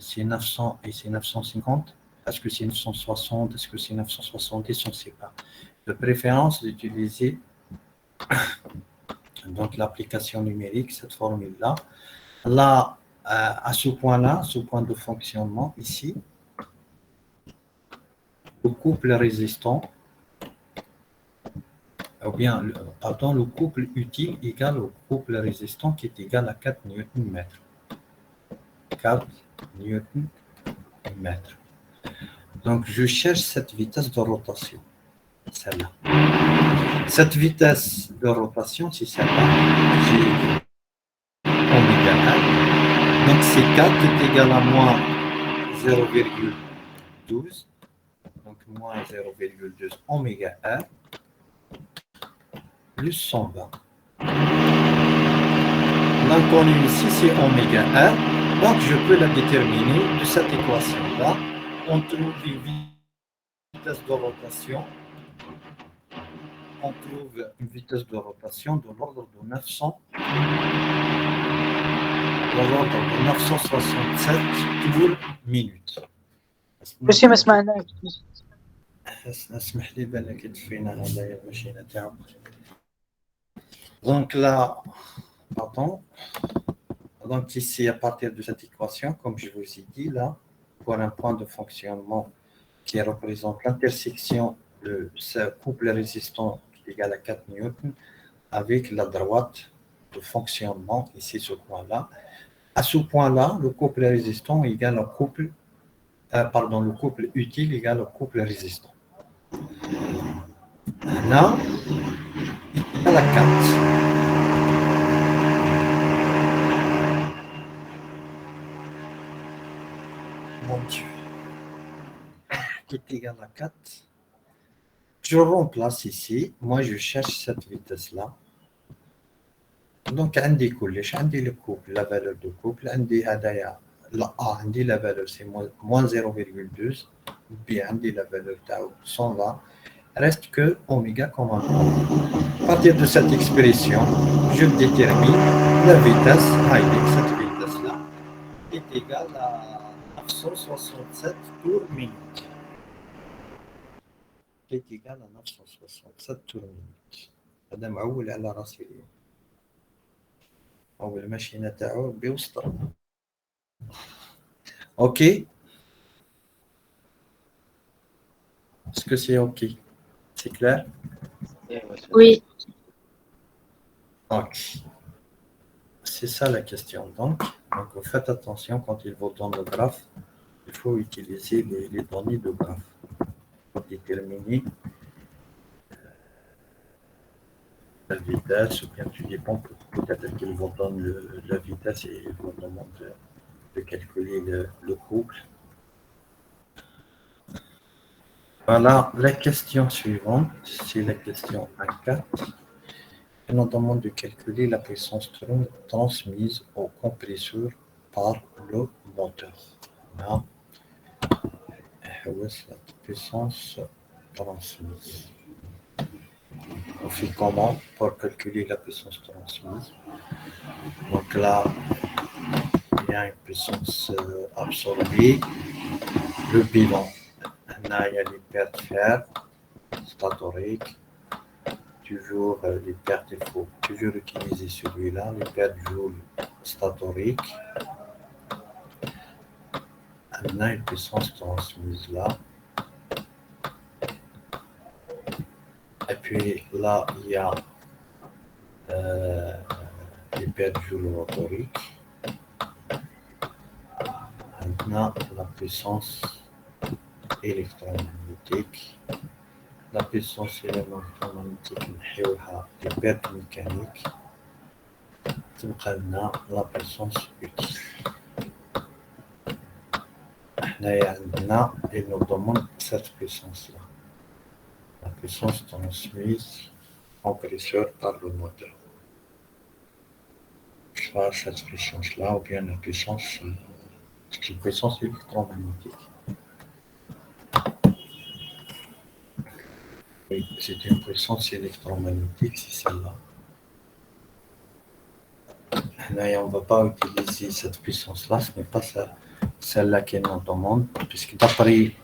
c'est 900 et c'est 950? Est-ce que c'est 960? Est-ce que c'est 970? On ne sait pas. De préférence d'utiliser donc l'application numérique, cette formule-là. Là, à ce point-là, ce point de fonctionnement ici, le couple résistant, ou bien, le couple utile égale au couple résistant qui est égal à 4 Nm. 4 Nm. Donc, je cherche cette vitesse de rotation, celle-là. Cette vitesse de rotation, c'est celle-là. J'ai oméga 1. Donc, c'est 4 qui est égal à moins 0,12. Donc, moins 0,12 oméga 1 plus 120. L'inconnu ici, c'est oméga 1. Donc, je peux la déterminer de cette équation-là. On trouve une vitesse de rotation. On trouve une vitesse de rotation de l'ordre de 900 والوتر ب 967 طول minute.
ماشي ما سمعناش.
اسمح لي بالك يطفينا هذايا الماشينة تاعو. Donc là, pardon. Donc ici, à partir de cette équation, comme je vous ai dit là, pour un point de fonctionnement qui représente l'intersection de ce couple résistant qui est égal à 4 newtons avec la droite de fonctionnement ici, ce point-là. À ce point-là, le couple résistant est égal au couple, le couple utile égal au couple résistant. Là, il y a la 4. Mon Dieu. Qui est égal à 4. Je remplace ici. Moi, je cherche cette vitesse-là. Donc, عندي كلش. عندي le couple, la valeur de couple. عندي هدايا لا عندي la valeur c'est moins 0,2. Bien, عندي la valeur تاعو 120. Reste que oméga comme un point. À partir de cette expression, je détermine la vitesse, cette vitesse-là, est égale à 967 tours minute. est égale à 967 tours minute. هذا معول على راسي اليوم. أو الماشينة تاعو بوسطة. OK. Est-ce que c'est OK? C'est clair?
Oui.
OK. C'est ça la question. Donc, vous faites attention quand il vous donne le graphe, il faut utiliser les données de graphe pour déterminer la vitesse, ou bien tu dépend peut-être qu'il vous donne la vitesse et il vous demande de calculer le couple. Voilà, la question suivante, c'est la question 1.4. Elle nous demande de calculer la puissance transmise au compresseur par le moteur. Là, la puissance transmise. On fait comment pour calculer la puissance transmise? Donc là, il y a une puissance absorbée, le bilan. Là, il y a les pertes fer, statoriques. Toujours les pertes, il faut toujours utiliser celui-là, les pertes joules statoriques. On a une puissance transmise là. Et puis là, il y a les pertes joules motoriques. Maintenant, la puissance électromagnétique. La puissance électromagnétique, les pertes mécaniques. تبقى la puissance utile. Il nous demande cette puissance-là. La puissance transmise en compresseur par le moteur. Soit cette puissance-là ou bien la puissance, c'est une puissance électromagnétique. Oui, c'est une puissance électromagnétique, c'est celle-là. Là, on ne va pas utiliser cette puissance-là, ce n'est pas celle-là qui nous demande, puisque d'après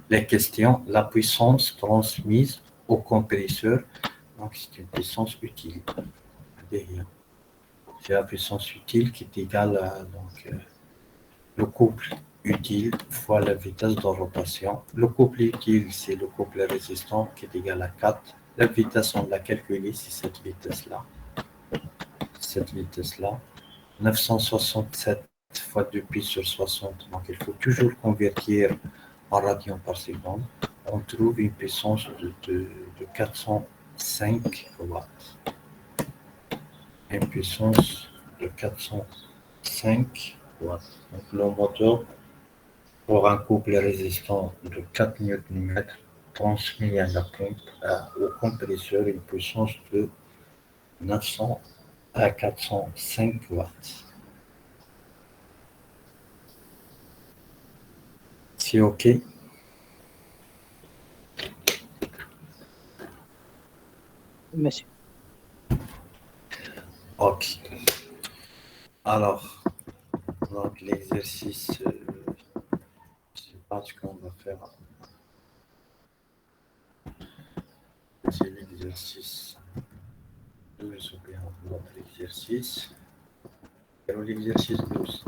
les questions, la puissance transmise au compresseur, donc c'est une puissance utile. C'est la puissance utile qui est égale à le couple utile fois la vitesse de rotation. Le couple utile, c'est le couple résistant qui est égal à 4. La vitesse, on l'a calculée, c'est cette vitesse-là. Cette vitesse-là. 967 fois 2 pi sur 60. Donc, il faut toujours convertir en radians par seconde. On trouve une puissance de 405 watts. Une puissance de 405 watts. Donc, le moteur, pour un couple résistant de 4 Nm, transmis à la pompe, au compresseur, une puissance de 900 à 405 watts. C'est OK?
Monsieur.
OK. Alors, Donc l'exercice, je ne sais pas ce qu'on va faire. C'est l'exercice 12 ou bien l'autre exercice. Alors l'exercice 12.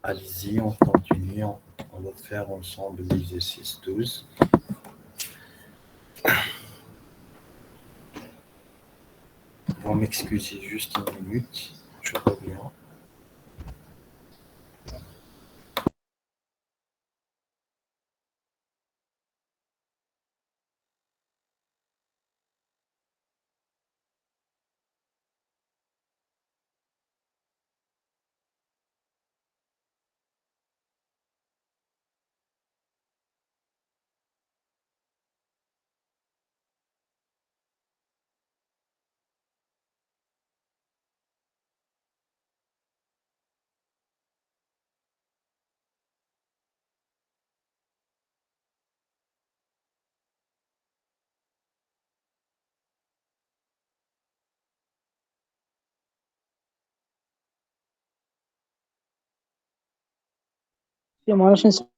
Allez-y, on continue. On va faire ensemble l'exercice 12. Vous m'excusez juste une minute. Je reviens.
يا ما اعرفش نسمع.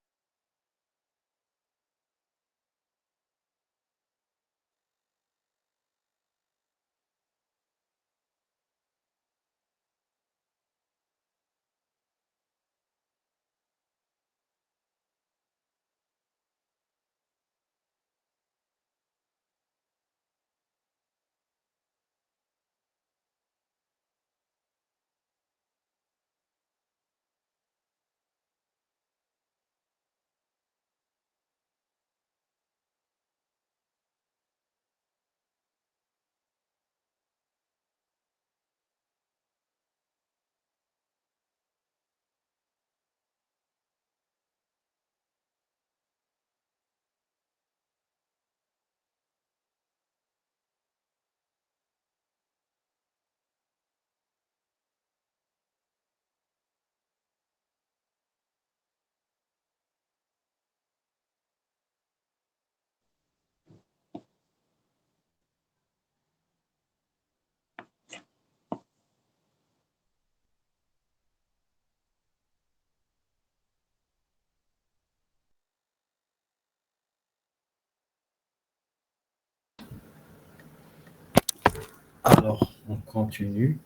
Alors, on continue.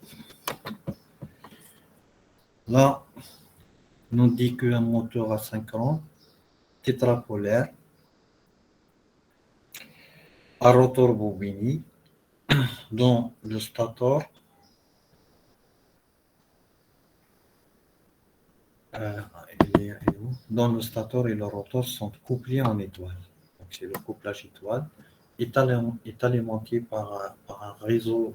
Là, on nous dit qu'un moteur à 5 ans, tétrapolaire, à rotor bobini, dont le stator, dont le stator et le rotor sont couplés en étoile. Donc, c'est le couplage étoile, est alimenté par un réseau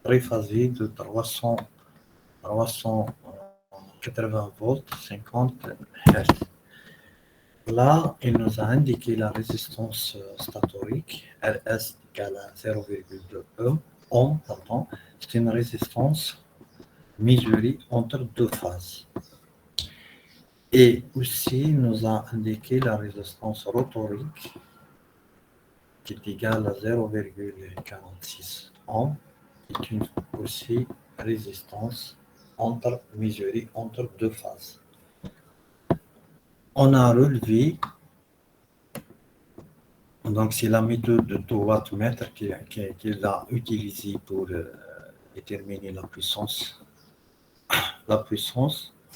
triphasé de 380 volts, 50 Hz. Là, il nous a indiqué la résistance statorique, RS égale à 0,2 ohm, pardon. C'est une résistance mesurée entre deux phases. Et aussi, il nous a indiqué la résistance rotorique, qui est égale à 0,46 ohm, qui est aussi résistance mesurée entre deux phases. On a relevé, donc c'est la méthode de wattmètre qu'il a utilisée pour déterminer la puissance,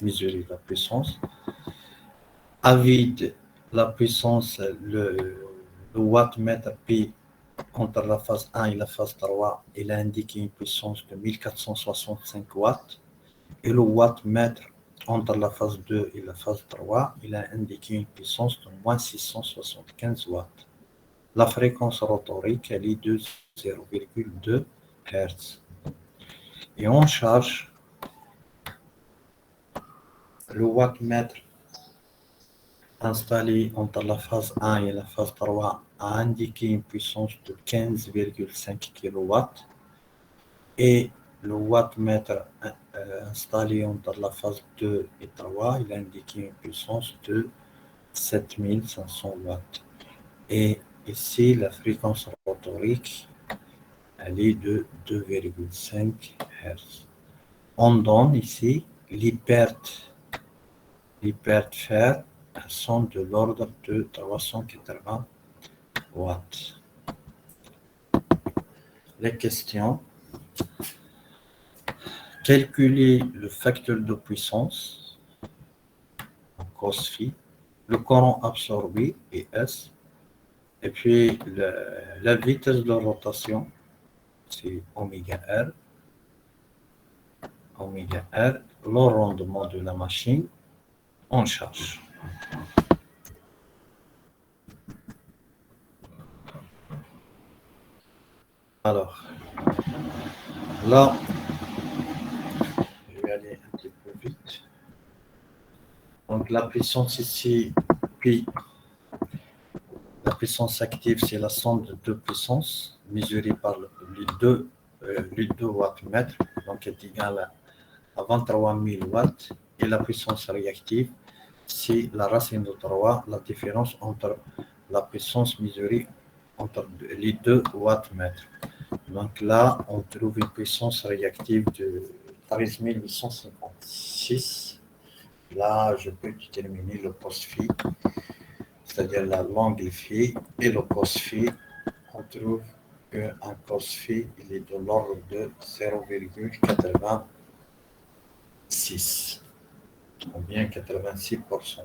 mesurer la puissance. À vide, la puissance, le wattmètre P entre la phase 1 et la phase 3, il a indiqué une puissance de 1465 watts. Et le wattmètre entre la phase 2 et la phase 3, il a indiqué une puissance de moins 675 watts. La fréquence rotorique, elle est de 0,2 Hz. Et on charge le wattmètre installé entre la phase 1 et la phase 3 a indiqué une puissance de 15,5 kW. Et le wattmètre installé entre la phase 2 et 3, il a indiqué une puissance de 7500 watts. Et ici, la fréquence rotorique, elle est de 2,5 Hz. On donne ici les pertes. Les pertes fer, elles sont de l'ordre de 380 watts. Les questions. Calculer le facteur de puissance, cos phi, le courant absorbé, et S, et puis la vitesse de rotation, c'est oméga R, le rendement de la machine en charge. Alors, là, je vais aller un petit peu vite. Donc, la puissance ici, puis la puissance active, c'est la somme de deux puissances mesurée par les deux wattmètres, donc est égale à 23 000 watts. Et la puissance réactive, c'est la racine de 3, la différence entre la puissance mesurée entre les deux wattmètres. Donc là, on trouve une puissance réactive de 13 856. Là, je peux déterminer le cos phi, c'est-à-dire l'angle phi, et le cos phi. On trouve qu'un cos phi, il est de l'ordre de 0,86, ou bien 86%.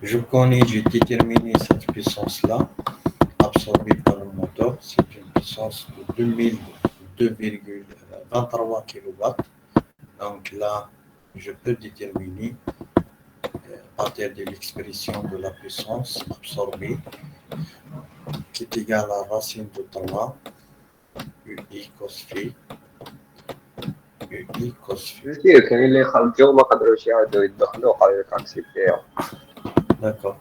J'ai déterminé cette puissance-là, absorbée par le moteur. C'est une puissance de 2,23 kW. Donc là, je peux déterminer à partir de l'expression de la puissance absorbée, qui est égale à racine de 3, UI cos phi, UI cos phi.
كثير كان اللي خرجوا ما قدروش يعاودوا يدخلوا قالوا لك اكسبتي.
D'accord.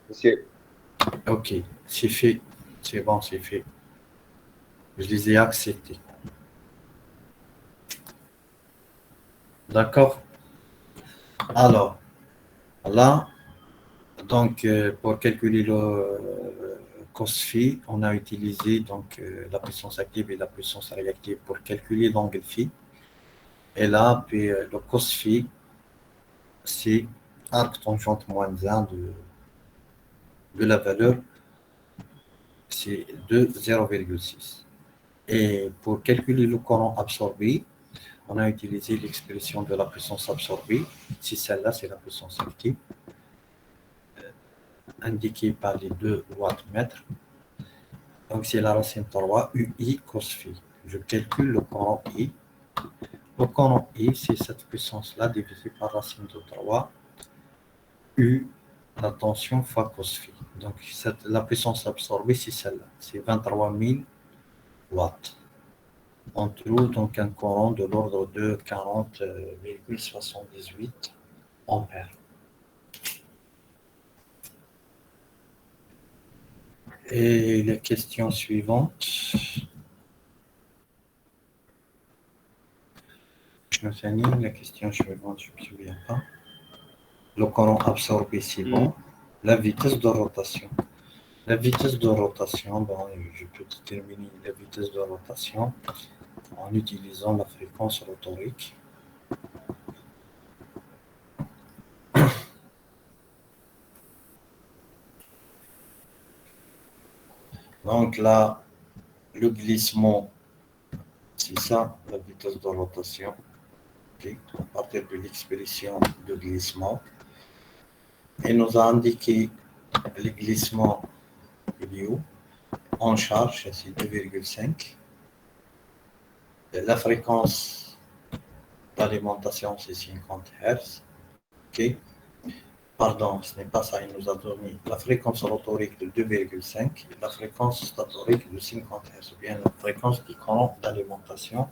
Monsieur.
Ok, c'est fait. C'est bon, c'est fait. Je les ai acceptés. D'accord. Alors, là, donc, pour calculer le cos phi, on a utilisé donc, la puissance active et la puissance réactive pour calculer l'angle phi. Et là, puis, le cos phi, c'est arc tangente moins 1 de la valeur, c'est de 0,6. Et pour calculer le courant absorbé, on a utilisé l'expression de la puissance absorbée. Si celle-là, c'est la puissance active, indiquée par les deux wattmètres. Donc, c'est la racine 3, UI cos phi. Je calcule le courant I. Le courant I, c'est cette puissance-là divisée par racine de 3, U, la tension fois cos phi. Donc, la puissance absorbée, c'est celle-là. C'est 23 000 watts. On trouve donc un courant de l'ordre de 40,78 ampères. Et la question suivante. La question suivante, je ne me souviens pas. Le courant absorbé, c'est bon. La vitesse de rotation. La vitesse de rotation, bon, je peux déterminer la vitesse de rotation en utilisant la fréquence rotorique. Donc là, le glissement, c'est ça, la vitesse de rotation. Okay. À partir de l'expression de glissement. Et nous a indiqué le glissement vidéo en charge, c'est 2,5. La fréquence d'alimentation, c'est 50 Hz. Okay. Pardon, ce n'est pas ça, il nous a donné la fréquence rotorique de 2,5 et la fréquence statorique de 50 Hz, ou bien la fréquence du courant d'alimentation,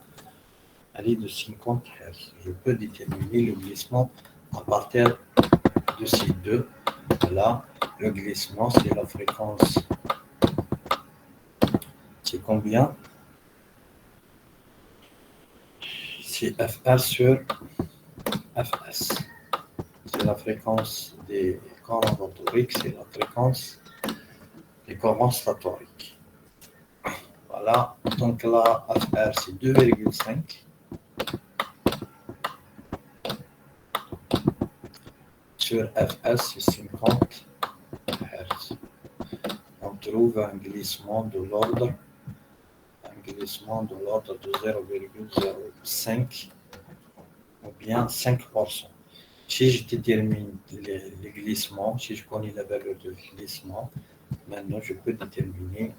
elle est de 50 Hz. Je peux déterminer le glissement à partir de ces deux. Là, le glissement, c'est la fréquence. C'est combien? C'est FR sur FS. C'est la fréquence des courants rotoriques, c'est la fréquence des courant statorique. Voilà, donc là, FR c'est 2,5. Sur FS c'est 50 Hz. On trouve un glissement de l'ordre de 0,05 ou bien 5%. Si je détermine les glissements, si je connais la valeur de glissement, maintenant je peux déterminer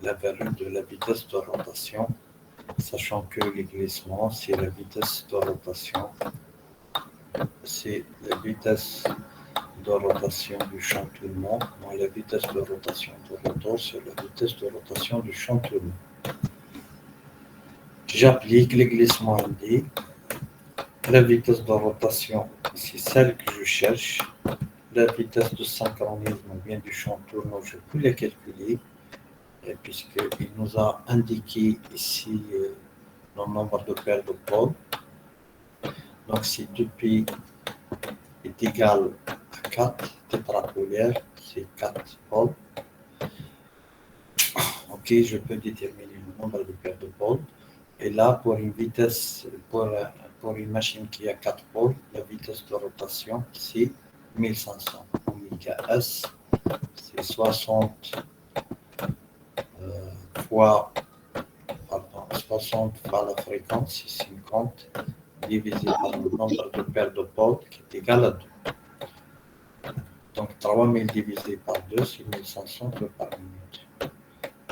la valeur de la vitesse de rotation, sachant que les glissements, c'est la vitesse de rotation, c'est la vitesse de rotation du champ tournement, moins la vitesse de rotation de rotor sur la vitesse de rotation du champ tournement. J'applique les glissements indés. La vitesse de rotation, c'est celle que je cherche. La vitesse de synchronisme bien du champ tournant, je peux la calculer, puisqu'il nous a indiqué ici le nombre de paires de pôles. Donc, si 2π est égal à 4 tétrapolaires, c'est 4 pôles. Ok, je peux déterminer le nombre de paires de pôles. Et là, pour une vitesse, pour une machine qui a 4 pôles, la vitesse de rotation, c'est 1500. Oméga S, c'est 60 fois la fréquence, c'est 50, divisé par le nombre de paires de pôles, qui est égal à 2. Donc 3000 divisé par 2, c'est 1500 tours par minute.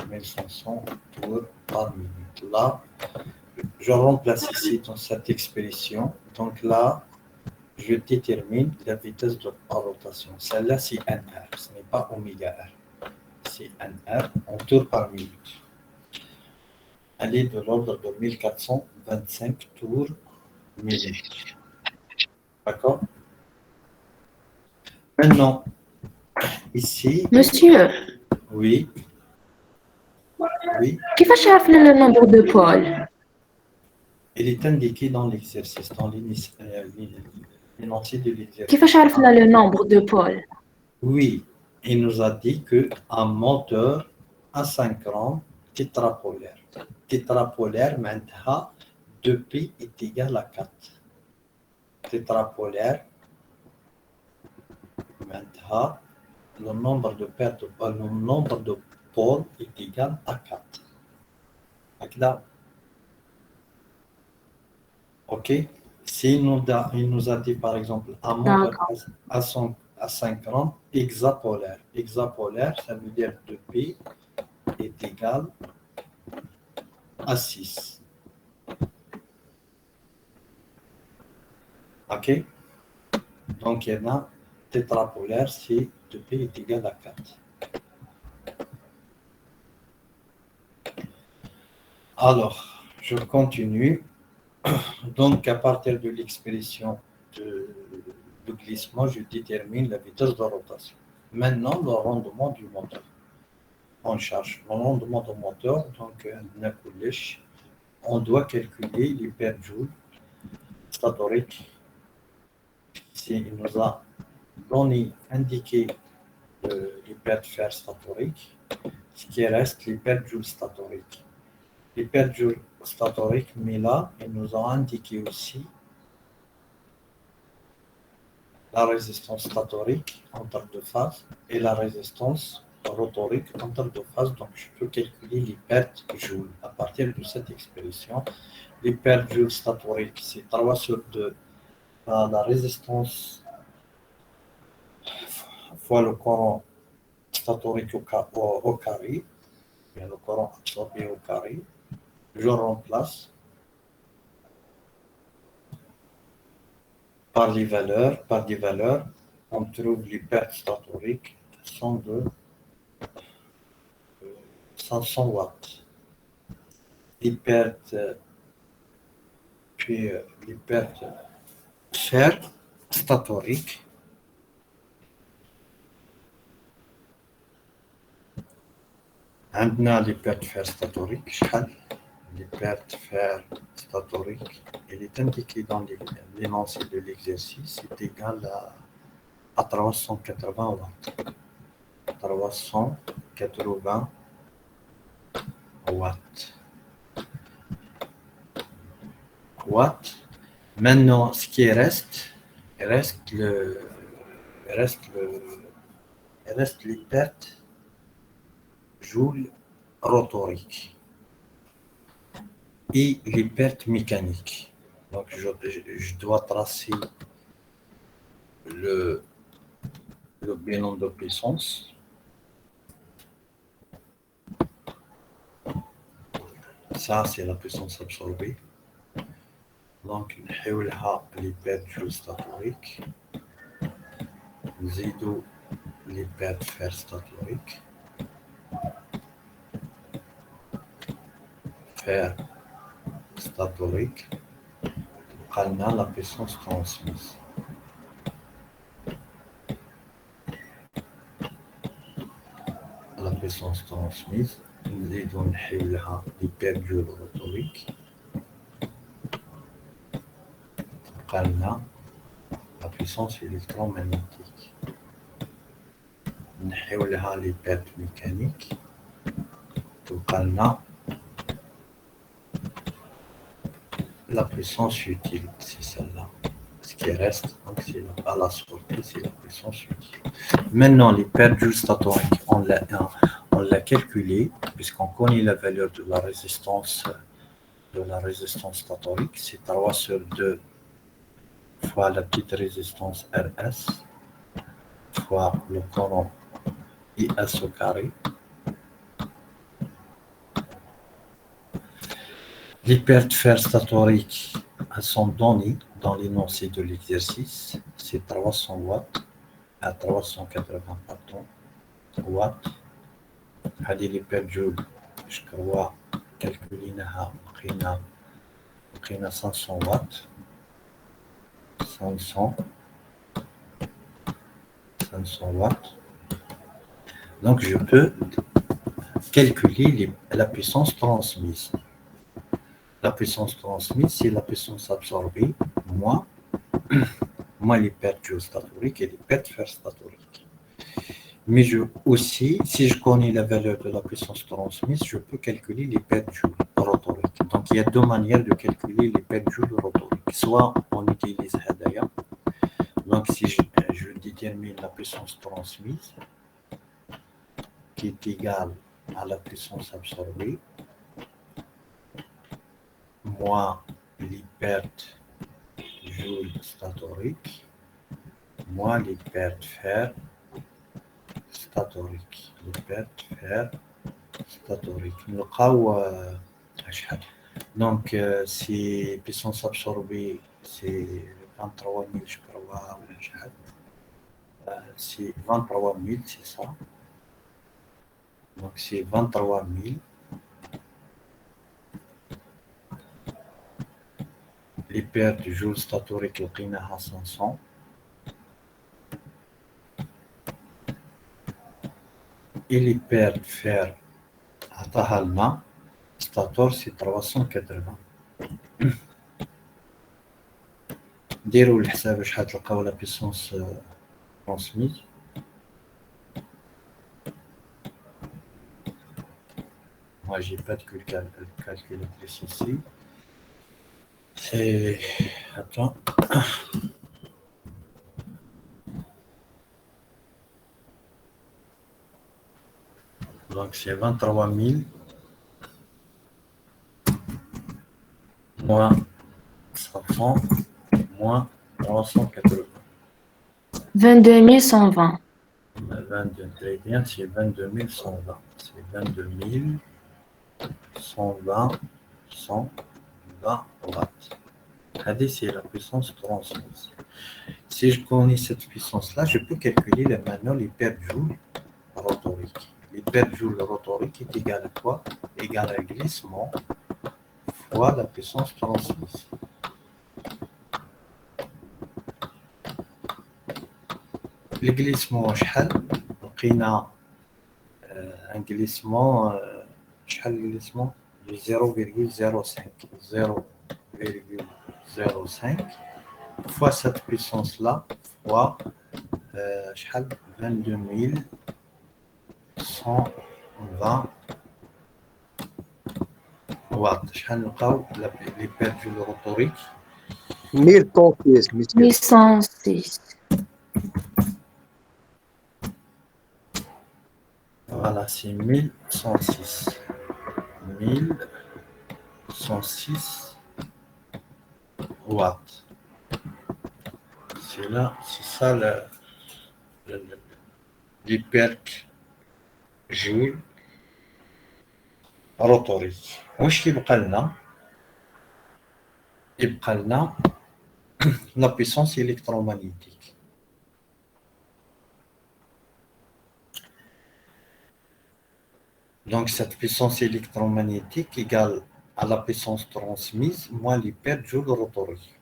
1500 tours par minute. Là, je remplace ici dans cette expression. Donc là, je détermine la vitesse de rotation. Celle-là, c'est NR, ce n'est pas oméga R. C'est NR en tours par minute. Elle est de l'ordre de 1425 tours minute. D'accord? Maintenant, ici,
Monsieur,
oui,
كيفاش عرفنا le nombre de pôles؟
il est indiqué dans l'exercice, dans l'énoncé de l'exercice.
كيفاش عرفنا le nombre de pôles؟
Oui, il nous a dit qu'un moteur asynchrone tétrapolaire. Tétrapolaire, maintenant, 2π est égal à 4. Tétrapolaire, maintenant, le nombre de pôles est égal à 4. Là. OK? Il nous a dit, par exemple, un moteur asynchrone hexapolaire. Hexapolaire, ça veut dire 2π est égal à 6. OK? Donc, il y en a tétrapolaire, c'est 2π est égal à 4. Alors, je continue. Donc, à partir de l'expression de glissement, je détermine la vitesse de rotation. Maintenant, le rendement du moteur. On cherche le rendement du moteur, donc on doit calculer l'hyperjoule statorique. Il nous a indiqué l'hyperfer statorique, ce qui reste l'hyperjoule statorique. L'hyperjoule statorique, mais là, il nous a indiqué aussi la résistance statorique en termes de phase et la résistance rotorique en termes de phase. Donc, je peux calculer l'hyperjoule à partir de cette expression. L'hyperjoule statorique, c'est 3 sur 2 la résistance fois le courant statorique au carré, bien le courant absorbé au carré. Je remplace par des valeurs, on trouve les pertes statoriques qui sont de 500 watts. Les pertes fer statoriques عندنا les pertes fer statoriques شحال les pertes fer statoriques, il est indiqué dans l'énoncé de l'exercice, c'est égal à 380 watts. 380 watts. Maintenant, ce qui reste, il reste les pertes joules rotoriques et les pertes mécaniques. Donc, je dois tracer le bilan de puissance. Ça, c'est la puissance absorbée. Donc, les pertes joules statoriques. نزيدوا les pertes fer statoriques. Fer statorique. قلنا la puissance transmise. La puissance transmise. نزيدوا نحيولها les pertes joules rotoriques. قلنا la puissance électromagnétique. نحيولها les pertes mécaniques. وقلنا la puissance utile, c'est celle-là. Ce qui reste, donc c'est à la sortie, c'est la puissance utile. Maintenant, les pertes joules statoriques, on l'a calculé, puisqu'on connaît la valeur de la résistance statorique, c'est 3 sur 2 fois la petite résistance RS, fois le courant IS au carré. Les pertes fer statoriques, elles sont données dans l'énoncé de l'exercice. C'est 300 watts à 380 watts. هذه les pertes joules, je crois calculinاها لقينا 500 watts. 500 watts. Donc je peux calculer la puissance transmise. La puissance transmise, c'est la puissance absorbée, moins les pertes joules statoriques et les pertes fer statoriques. Mais aussi, si je connais la valeur de la puissance transmise, je peux calculer les pertes joules rotoriques. Donc, il y a deux manières de calculer les pertes joules rotoriques. Soit on utilise Hadaya. Donc, si je détermine la puissance transmise, qui est égale à la puissance absorbée, moins les pertes joules statoriques, moins les pertes fer statoriques. Les pertes fer statoriques. Donc, si puissance absorbée, c'est 23 000, je crois, c'est 23 000, c'est ça. Donc, c'est 23 000. Les pertes joules statoriques, لقيناها 500. Et les pertes fer عطاها لنا stator c'est 380. ديروا الحساب شحال تلقاو la puissance transmise. Moi j'ai pas de calculatrice ici. C'est... Attends. Donc c'est 23 000 moins 500 moins 380.
22 120.
22, très bien, c'est 22 120. C'est 22 120 watts. Regardez, c'est la puissance transmise. Si je connais cette puissance-là, je peux calculer maintenant les pertes joules rotoriques. Les pertes joules rotoriques est égale à quoi? Égale à glissement fois la puissance transmise. Le glissement, لقينا un glissement, شحال le glissement de 0,05 fois cette puissance-là fois 22 120 watts. شحال نلقاو لي بير جول روتوريك
1106 monsieur.
806.
Voilà, c'est 1106. 1106 watts. C'est là, c'est ça l'hyperjoule روتوريك. واش كيبقى لنا؟ يبقى لنا la puissance électromagnétique. Donc cette puissance électromagnétique égale à la puissance transmise moins l'hyperjoule rotorique.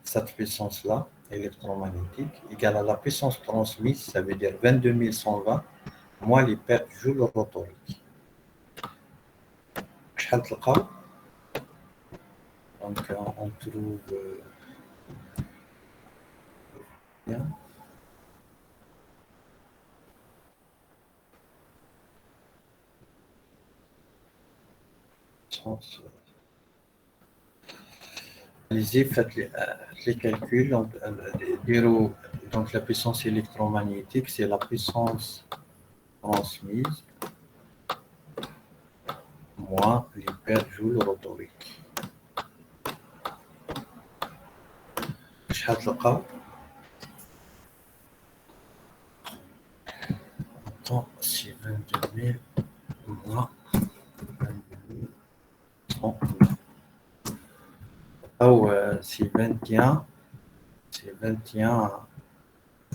Cette puissance-là, électromagnétique, égale à la puissance transmise, ça veut dire 22 120 moins l'hyperjoule rotorique. Donc on trouve bien. Allez-y, faites les calculs. Donc la puissance électromagnétique, c'est la puissance transmise moins l'hyperjoule rotorique. Attends, c'est 22 000 moins 22 000.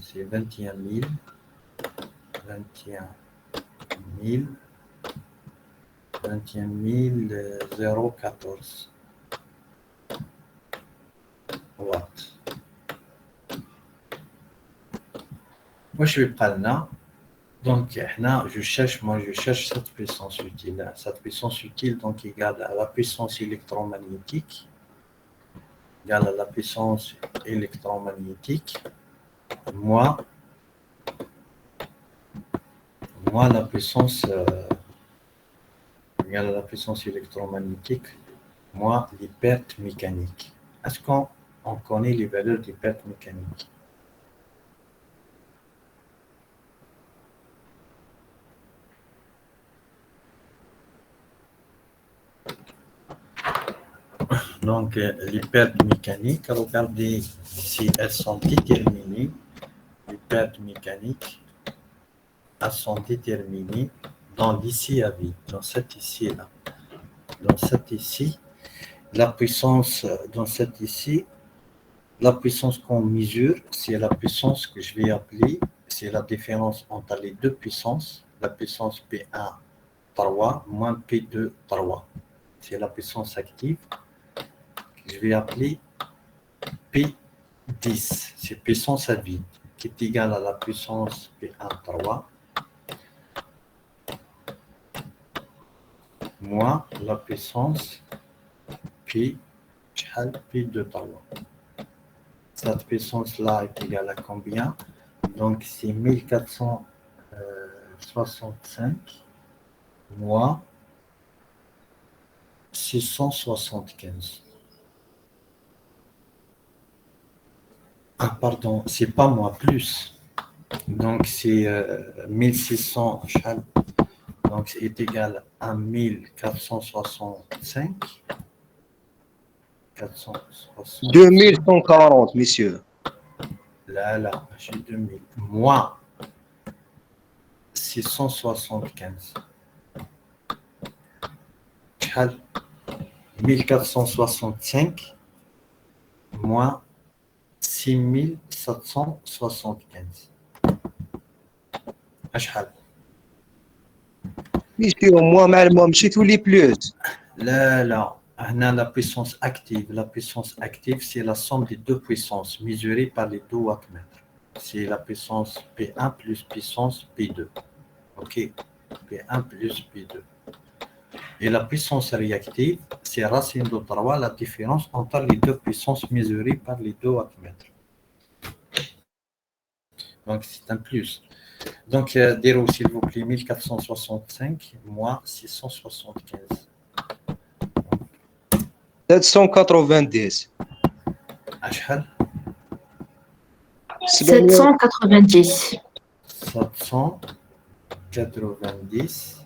C'est 21 000 014 watts. Moi je vais prendre donc je cherche cette puissance utile. Cette puissance utile donc égale à la puissance électromagnétique égale à la puissance électromagnétique moins la puissance égale à la puissance électromagnétique moins les pertes mécaniques. Est-ce qu'on connaît les valeurs des pertes mécaniques? Donc, les pertes mécaniques, regardez si elles sont déterminées. Les pertes mécaniques, elles sont déterminées dans l'ici à vide, dans cette ici-là. Dans cette ici, la puissance, dans cette ici, la puissance qu'on mesure, c'est la puissance que je vais appeler, c'est la différence entre les deux puissances, la puissance P1 3 moins P2 3. C'est la puissance active. Je vais appeler P10, c'est puissance à vide, qui est égale à la puissance P1 3 moins la puissance P2 3. Cette puissance-là est égale à combien? Donc c'est 1465 moins 675. Ah pardon, c'est pas moins plus. Donc c'est 1600, donc c'est égal à 1465.
2140, monsieur.
Là, j'ai 2000. Moins 675. 1465 moins 6775. أشحال؟
Monsieur, moi, معلم مشي تولي plus.
لا. هنا la puissance active. La puissance active, c'est la somme des deux puissances mesurées par les deux wattmètres. C'est la puissance P1 plus puissance P2. OK. P1 plus P2. Et la puissance réactive, c'est racine de 3, la différence entre les deux puissances mesurées par les deux wattmètres. Donc, c'est un plus. Donc, dire s'il vous plaît 1465 moins 675.
790.
أشحال
790.
790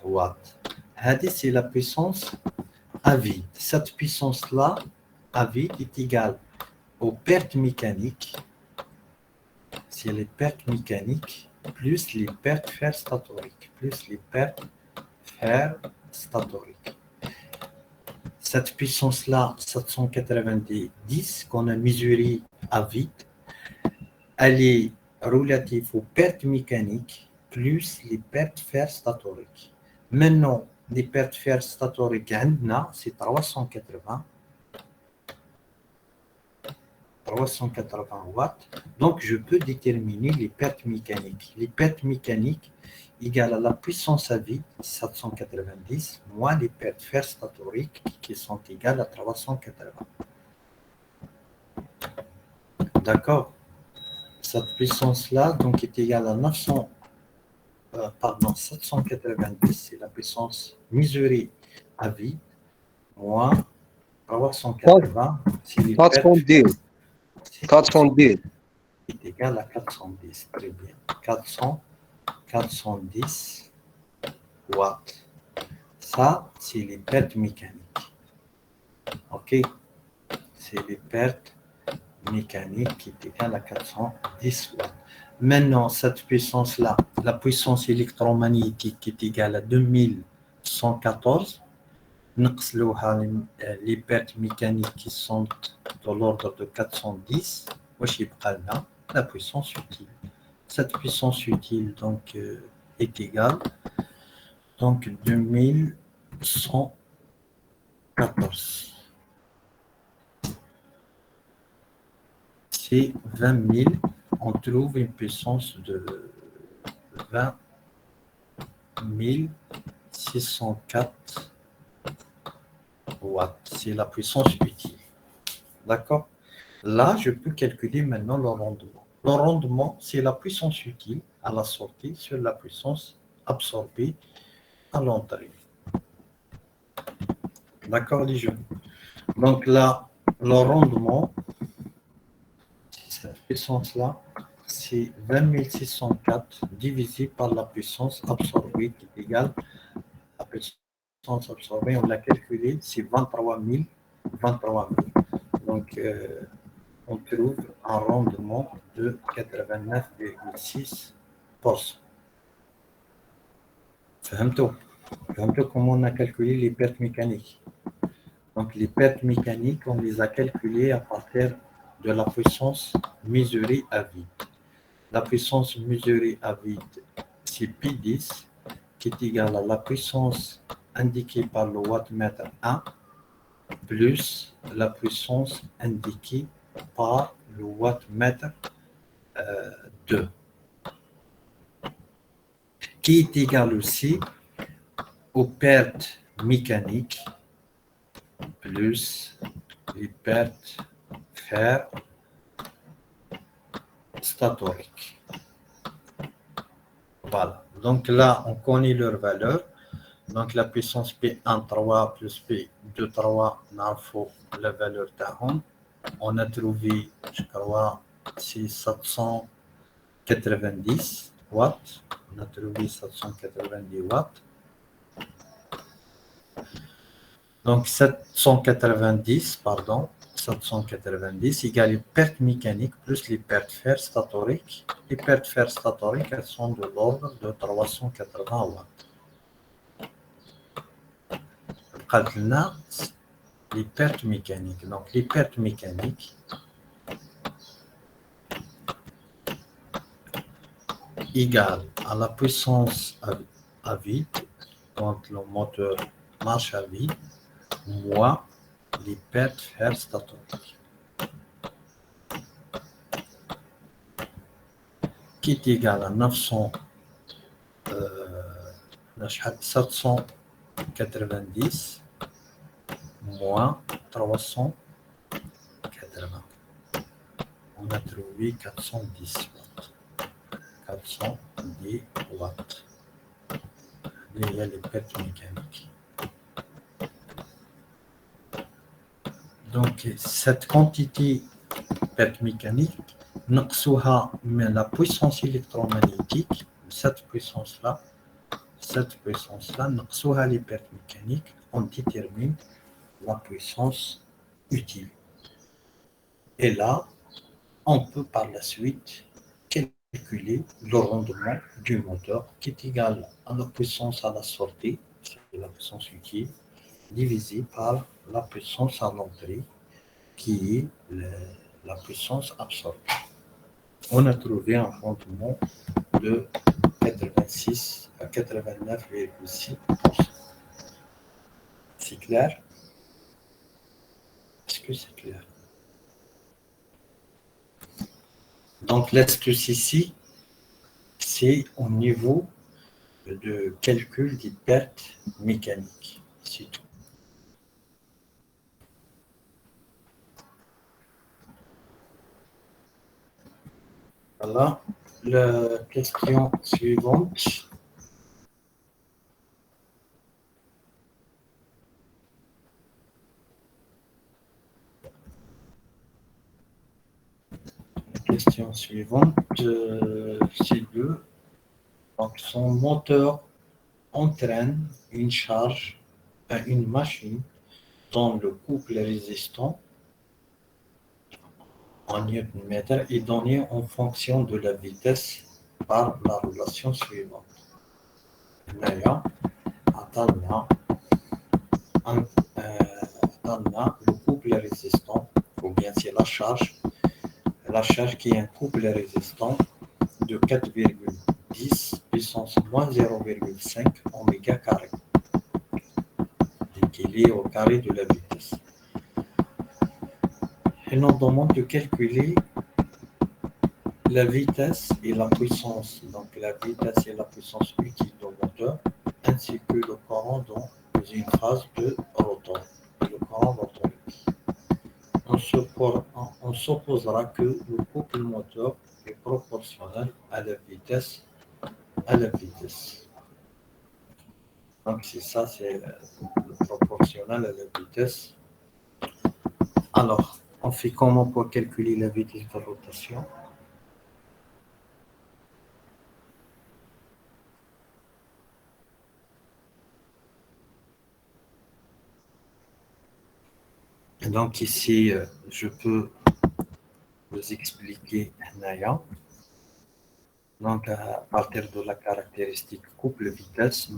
watts. هذه c'est la puissance à vide. Cette puissance-là, à vide, est égale aux pertes mécaniques. C'est les pertes mécaniques plus les pertes fer statoriques. Plus les pertes fer statoriques. Cette puissance-là, 790, qu'on a mesurée à vide, elle est relative aux pertes mécaniques plus les pertes fer statoriques. Maintenant, les pertes fer statoriques, c'est 380 watts. Donc, je peux déterminer les pertes mécaniques. Les pertes mécaniques égales à la puissance à vide, 790, moins les pertes fer statoriques qui sont égales à 380. D'accord? Cette puissance-là donc, est égale à 790, c'est la puissance mesurée à vide, moins 380, c'est les pertes
410. 410.
est égal à 410. Très bien. 410 watts. Ça, c'est les pertes mécaniques. OK? C'est les pertes mécaniques qui est égale à 410 watts. Maintenant, cette puissance-là, la puissance électromagnétique qui est égale à 2114, les pertes mécaniques qui sont de l'ordre de 410, la puissance utile. Cette puissance utile donc, est égale donc 2114. C'est 20 000. On trouve une puissance de 20 604 watts. C'est la puissance utile. D'accord? Là, je peux calculer maintenant le rendement. Le rendement, c'est la puissance utile à la sortie sur la puissance absorbée à l'entrée. D'accord, les jeunes? Donc là, le rendement, cette puissance-là, c'est 20 604 divisé par la puissance absorbée qui est égale à la puissance absorbée. On l'a calculé, c'est 23 000. Donc, on trouve un rendement de 89,6%. فهمتوا comment on a calculé les pertes mécaniques. Donc, les pertes mécaniques, on les a calculées à partir de la puissance mesurée à vide. La puissance mesurée à vide, c'est P10, qui est égal à la puissance indiquée par le wattmètre 1 plus la puissance indiquée par le wattmètre 2, qui est égal aussi aux pertes mécaniques plus les pertes fer statoriques. Voilà. Donc là, on connaît leur valeur. Donc la puissance P1,3 plus P2,3, la valeur d'Ahon. On a trouvé, je crois, c'est 790 watts. On a trouvé 790 watts. Donc 790 égale les pertes mécaniques plus les pertes fer statoriques. Les pertes fer statoriques, elles sont de l'ordre de 380 watts. Maintenant, les pertes mécaniques. Donc les pertes mécaniques égale à la puissance à vide quand le moteur marche à vide moins les pertes fer statoriques, qui est égal à 790 moins 380. On a trouvé 410 watts. des watts. Il y a les pertes mécaniques. Donc, cette quantité perte mécanique, la puissance électromagnétique, cette puissance-là, les pertes mécaniques, on détermine la puissance utile. Et là, on peut par la suite calculer le rendement du moteur qui est égal à la puissance à la sortie, c'est la puissance utile, divisé par la puissance à l'entrée, qui est la puissance absorbée. On a trouvé un rendement de 86 à 89,6%. C'est clair? Est-ce que c'est clair? Donc l'astuce ici, c'est au niveau de calcul des pertes mécaniques. C'est tout. Voilà. La question suivante. La question suivante, c'est deux. Donc, son moteur entraîne une charge à une machine dont le couple résistant en newton-mètre est donné en fonction de la vitesse par la relation suivante. D'ailleurs, attendons le couple résistant, ou bien c'est la charge qui est un couple résistant de 4,10 puissance moins 0,5 oméga carré, qui est lié au carré de la vitesse. Elle nous demande de calculer la vitesse et la puissance, donc la vitesse et la puissance utile du moteur, ainsi que le courant dans une phase de rotor, le courant rotorique. On supposera que le couple moteur est proportionnel à la vitesse. Donc c'est ça, c'est le proportionnel à la vitesse. Alors, on fait comment pour calculer la vitesse de rotation? Donc ici, je peux vous expliquer Naya. Donc à partir de la caractéristique couple vitesse,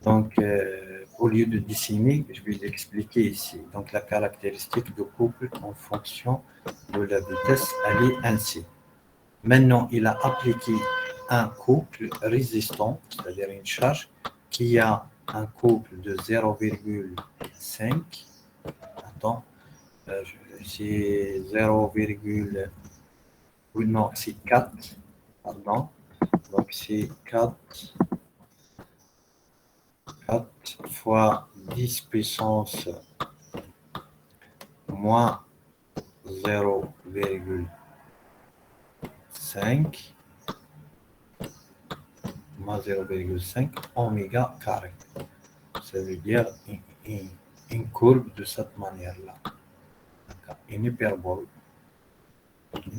donc au lieu de dessiner, je vais l'expliquer ici. Donc la caractéristique de couple en fonction de la vitesse, elle est ainsi. Maintenant, il a appliqué un couple résistant, c'est-à-dire une charge qui a un couple de 0,5. Attends, c'est 0, oui, non, c'est 4. Pardon. Donc c'est 4 fois 10 puissance moins 0,5 moins 0,5 oméga carré. Ça veut dire une courbe de cette manière-là. Une hyperbole.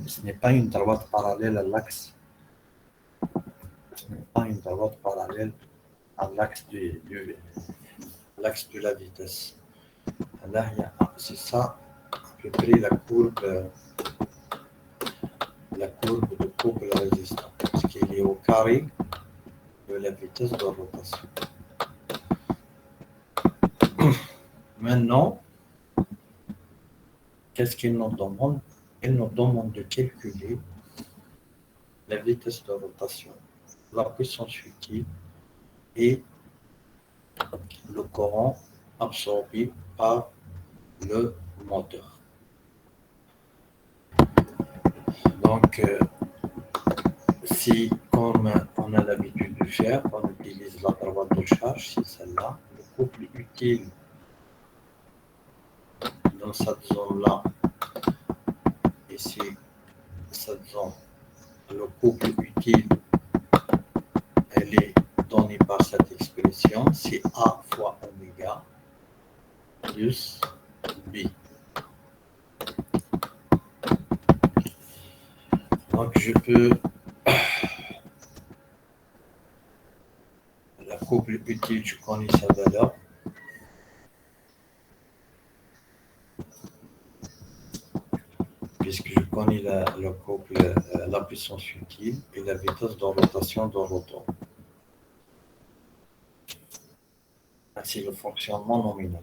Ce n'est pas une droite parallèle à l'axe. Ce n'est pas une droite parallèle à l'axe de la vitesse. Là, c'est ça, à peu près la courbe de couple résistant, parce qu'il est au carré de la vitesse de rotation. Maintenant, qu'est-ce qu'il nous demande? Il nous demande de calculer la vitesse de rotation, la puissance utile et le courant absorbé par le moteur. Donc, si, comme on a l'habitude de faire, on utilise la droite de charge, c'est celle-là, le couple utile dans cette zone-là, ici, cette zone le couple utile, elle est donnée par cette expression, c'est A fois oméga plus B. Donc je peux, la couple utile, je connais sa valeur. Puisque je connais le couple, la puissance utile et la vitesse de rotation de rotor. Ainsi le fonctionnement nominal.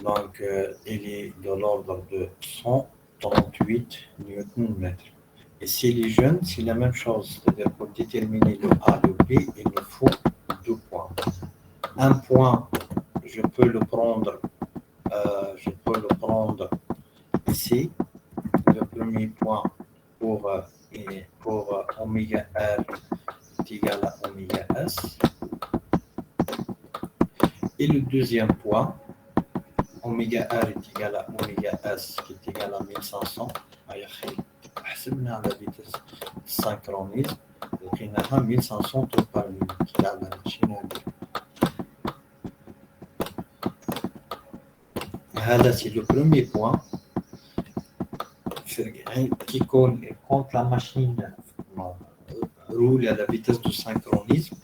Donc, il est de l'ordre de 138 Nm. Et s'il est jeune, c'est la même chose. C'est-à-dire pour déterminer le A, le B, il me faut 2 points. Un point, je peux le prendre ici. Le premier point pour oméga R est égal à oméga S. Et le deuxième point, oméga R est égal à oméga S qui est égal à 1500. حسبنا على vitesse synchronisme لقيناها 1500 tours par minute. لا ماشي نادر. هذا c'est le premier point qui compte la machine roule à la vitesse de synchronisme.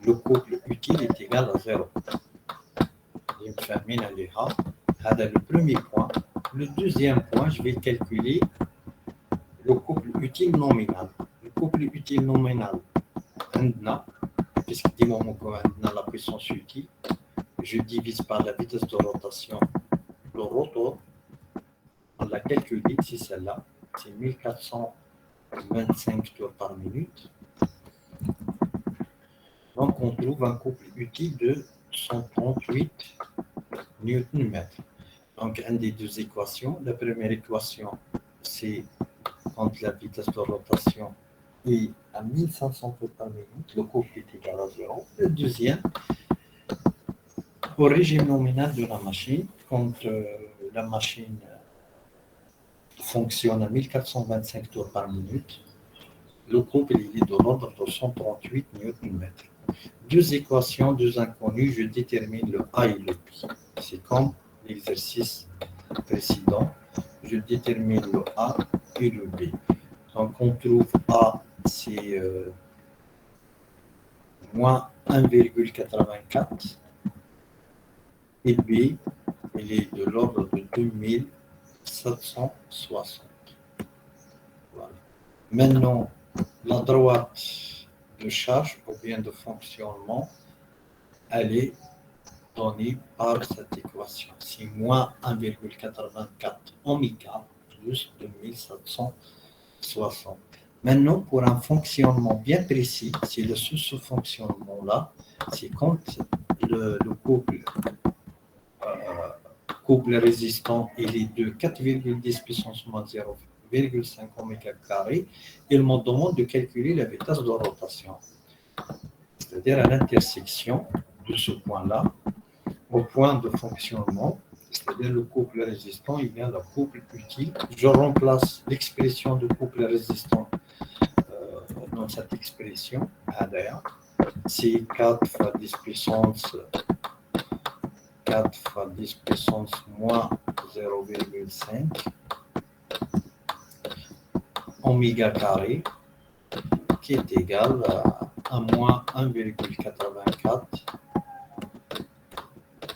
Le couple utile est égal à 0. C'est le premier point. Le deuxième point, je vais calculer le couple utile nominal. Le couple utile nominal, puisque du moment qu'on a la puissance utile, je divise par la vitesse de rotation le rotor. On l'a calculé, c'est celle-là. C'est 1425 tours par minute. Donc, on trouve un couple utile de 138 Nm. Donc, une des deux équations. La première équation, c'est quand la vitesse de rotation est à 1500 tours par minute, le couple est égal à 0. Le deuxième, au régime nominal de la machine, quand la machine fonctionne à 1425 tours par minute, le couple est de l'ordre de 138 Nm. Deux équations, deux inconnues, je détermine le A et le B. C'est comme l'exercice précédent, je détermine le A et le B. Donc on trouve A, c'est moins 1,84 et B, il est de l'ordre de 2760. Voilà. Maintenant, la droite de charge ou bien de fonctionnement, elle est donnée par cette équation. C'est moins 1,84 oméga plus 2760. Maintenant, pour un fonctionnement bien précis, c'est ce fonctionnement-là, c'est quand le couple résistant il est de 4,10 puissance moins 0,5 oméga carré, il me demande de calculer la vitesse de rotation. C'est-à-dire à l'intersection de ce point-là, au point de fonctionnement, c'est-à-dire le couple résistant, il y a le couple utile. Je remplace l'expression de couple résistant dans cette expression, c'est 4 fois 10 puissance moins 0,5 oméga carré qui est égal à moins 1,84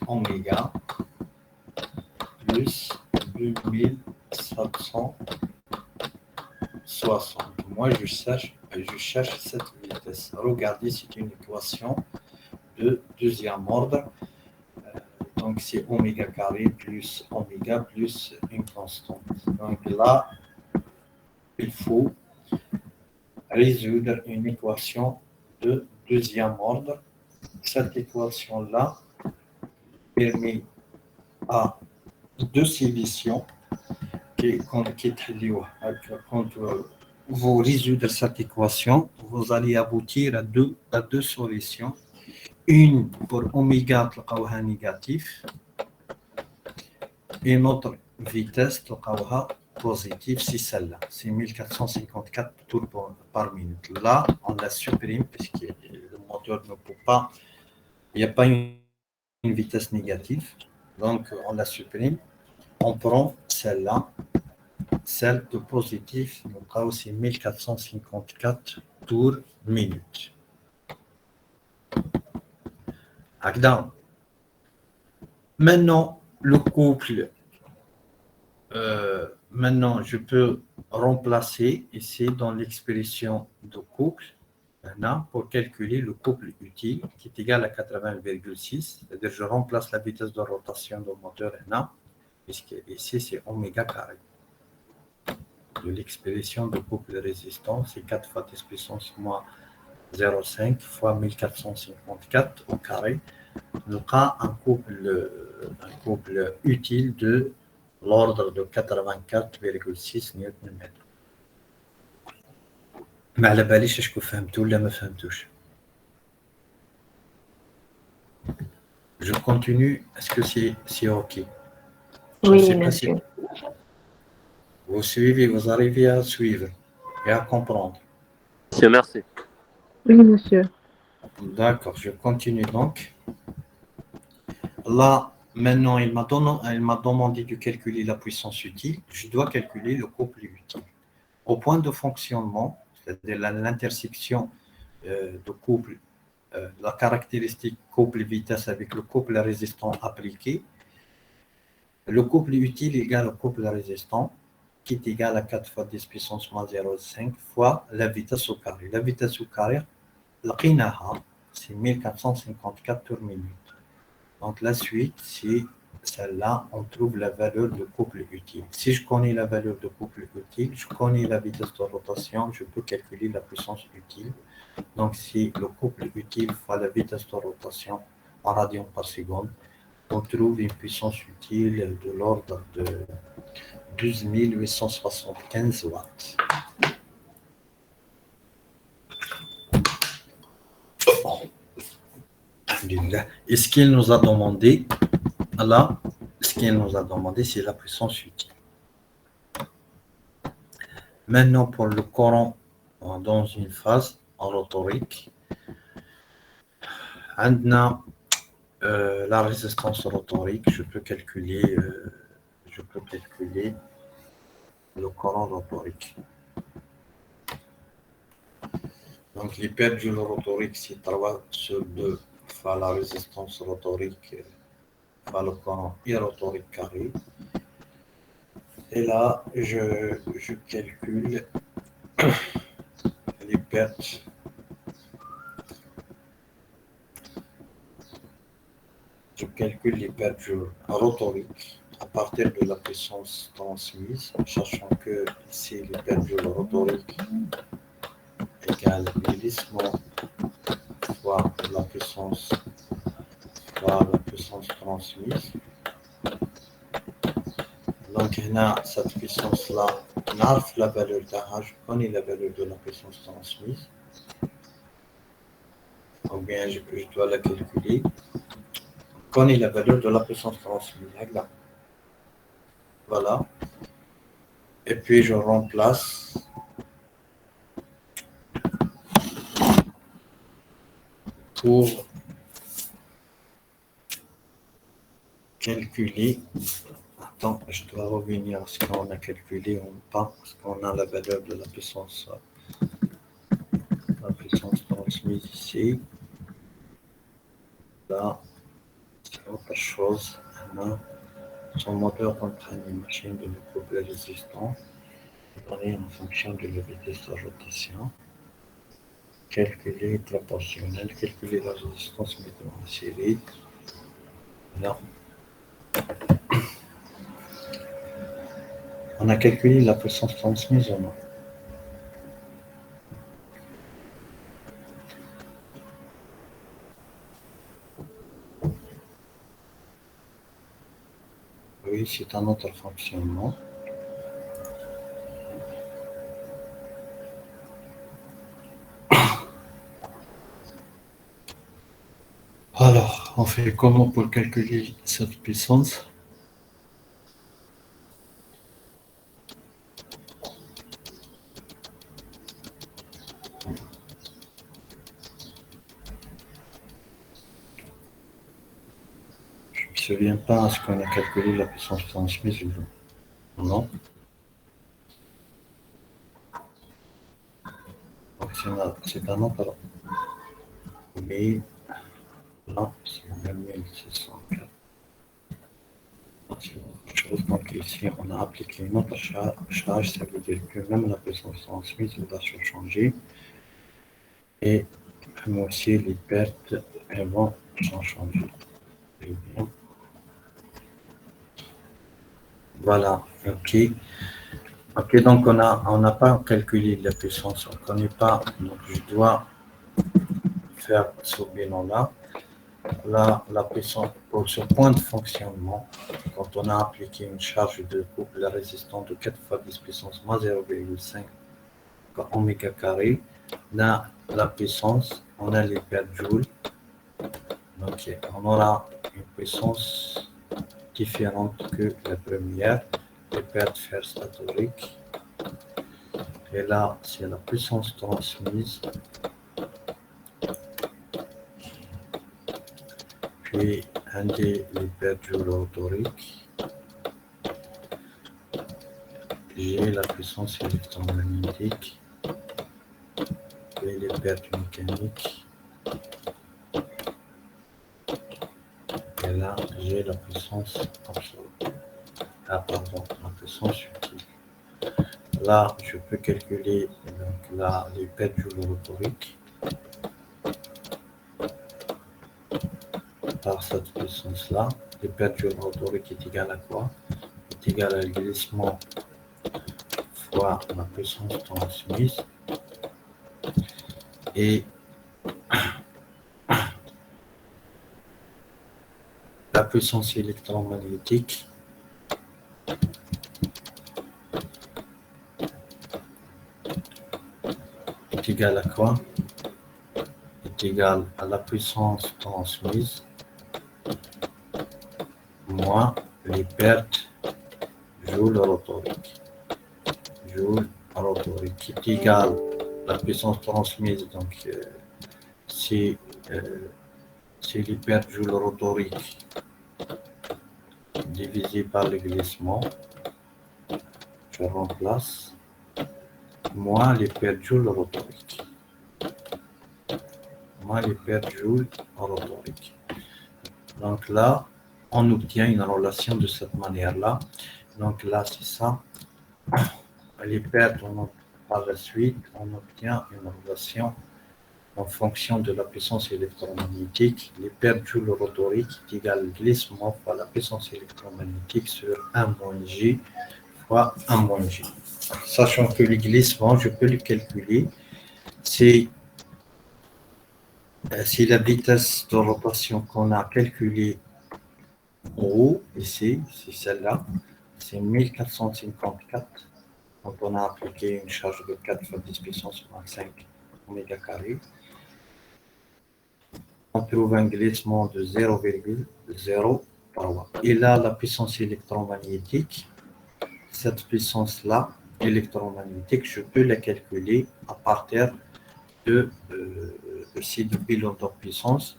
oméga plus 2760. Moi, je cherche cette vitesse. Regardez, c'est une équation de deuxième ordre. Donc, c'est oméga carré plus oméga plus une constante. Donc là, il faut résoudre une équation de deuxième ordre. Cette équation-là permet à deux solutions quand vous résoudre cette équation, vous allez aboutir à deux solutions. Une pour oméga négatif et une autre vitesse positive, c'est celle-là. C'est 1454 tours par minute. Là, on la supprime puisque le moteur ne peut pas, il n'y a pas une vitesse négative. Donc, on la supprime. On prend celle-là, celle de positif, donc là aussi 1454 tours minute. Maintenant, le couple, maintenant je peux remplacer ici dans l'expression de couple, maintenant, pour calculer le couple utile qui est égal à 80,6, c'est-à-dire je remplace la vitesse de rotation du moteur maintenant, puisque ici c'est oméga carré. De l'expression de couple résistant, c'est 4 fois 10 puissance moins 0,5 fois 1454 au carré. Nous avons un couple utile de l'ordre de 84,6 Nm. ما على باليش اشكو فهمتوا ولا ما فهمتوش. Je continue. Est-ce que c'est OK?
Oui, monsieur.
Vous suivez, vous arrivez à suivre et à comprendre.
Monsieur, merci.
Oui, monsieur.
D'accord, je continue donc. Là, maintenant, il m'a demandé de calculer la puissance utile. Je dois calculer le couple utile. Au point de fonctionnement, c'est-à-dire l'intersection de couple, la caractéristique couple-vitesse avec le couple résistant appliqué, le couple utile égale au couple résistant, qui est égal à 4 fois 10 puissance moins 0,5 fois la vitesse au carré. La vitesse au carré, c'est 1454 tours minute. Donc la suite, c'est celle-là, on trouve la valeur de couple utile. Si je connais la valeur de couple utile, je connais la vitesse de rotation, je peux calculer la puissance utile. Donc si le couple utile fois la vitesse de rotation en radians par seconde, on trouve une puissance utile de l'ordre de 12 875 watts. Et ce qu'il nous a demandé, là, ce qu'il nous a demandé, c'est la puissance utile. Maintenant, pour le courant dans une phase en rotorique, on a la résistance rotorique, je peux calculer le courant rotorique. Donc, l'hyperjule rotorique, c'est 3 sur 2 fois la résistance rotorique fois le courant rotorique carré. Et là, je calcule les pertes. Je calcule les pertes rotoriques à partir de la puissance transmise, sachant que ici les pertes rotoriques égale l'hélice-mont fois la puissance transmise. Donc, cette puissance-là, on a la valeur d'A, je connais la valeur de la puissance transmise. Ou bien, je dois la calculer. Je connais la valeur de la puissance transmise. Là. Voilà. Et puis, je remplace pour calculer. Attends, je dois revenir à ce qu'on a calculé ou pas, parce qu'on a la valeur de la puissance transmise ici. Là, c'est autre chose. Maintenant, son moteur entraîne une machine de couple résistant, donné en fonction de la vitesse de rotation. Calculer proportionnel, calculer la résistance météo en série. Là. On a calculé la puissance transmise ou non? Oui, c'est un autre fonctionnement. Alors, on fait comment pour calculer cette puissance? souviens pas, est-ce qu'on a calculé la puissance transmise ou non? Donc c'est un autre. Mais là, c'est le 1604. C'est autre chose. Donc ici, on a appliqué une autre charge. Ça veut dire que même la puissance transmise va se changer. Et même aussi les pertes, elles vont changer. Très bien. Voilà, ok. Ok, donc on n'a pas calculé la puissance, on ne connaît pas, donc je dois faire ce bilan-là. Là, la puissance, pour ce point de fonctionnement, quand on a appliqué une charge de couple résistante de 4 fois 10 puissance moins 0,5 oméga carré, là, la puissance, on a les pertes joules, donc on aura une puissance différente que la première, les pertes ferstatoriques. Et là, c'est la puissance transmise. Puis, un des pertes joules rotoriques. J'ai la puissance électromagnétique. Et les pertes mécaniques. Et là, j'ai la puissance absolue. Ah, pardon, la puissance utile. Là, je peux calculer donc, là, les pertes joules rotoriques par cette puissance-là. Les pertes joules rotoriques est égale à quoi? Est égale à le glissement fois la puissance transmise. Et la puissance électromagnétique est égale à quoi? Est égale à la puissance transmise moins les pertes joules rotoriques. Joule rotorique qui est égale à la puissance transmise, donc c'est les pertes joules rotoriques divisé par le glissement. Je remplace moins les pertes joules rotoriques. Moins les pertes joules rotoriques. Donc là, on obtient une relation de cette manière-là. Donc là, c'est ça. Les pertes, par la suite, on obtient une relation en fonction de la puissance électromagnétique. Les pertes joules rotoriques est égal au glissement fois la puissance électromagnétique sur 1 moins G fois 1 moins G. Sachant que le glissement, je peux le calculer. C'est la vitesse de rotation qu'on a calculée en haut, ici, c'est celle-là, c'est 1454. Donc on a appliqué une charge de 4 fois 10 puissance moins 5 oméga carré. On trouve un glissement de 0,03. Et là, la puissance électromagnétique, cette puissance-là, électromagnétique, je peux la calculer à partir de ces deux pylônes de puissance.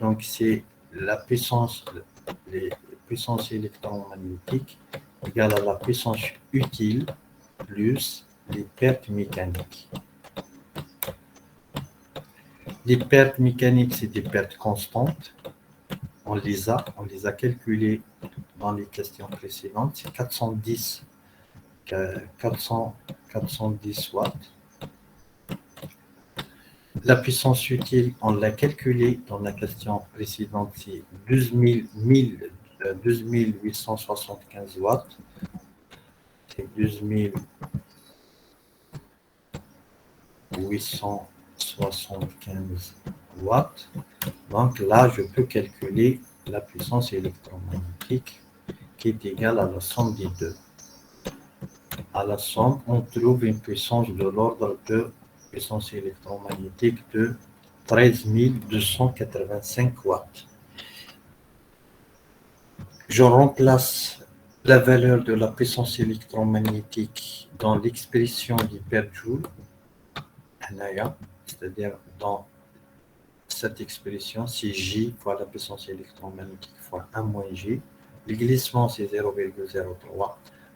Donc, c'est la puissance, les puissances électromagnétiques égale à la puissance utile plus les pertes mécaniques. Les pertes mécaniques, c'est des pertes constantes. On les a calculées dans les questions précédentes. C'est 410 watts. La puissance utile, on l'a calculée dans la question précédente, c'est 12 875 watts. C'est 12 875 watts. Donc là, je peux calculer la puissance électromagnétique qui est égale à la somme des deux. À la somme, on trouve une puissance de l'ordre de puissance électromagnétique de 13 285 watts. Je remplace la valeur de la puissance électromagnétique dans l'expression des pertes joules, c'est-à-dire dans cette expression, c'est J fois la puissance électromagnétique fois 1 moins J. Le glissement, c'est 0,03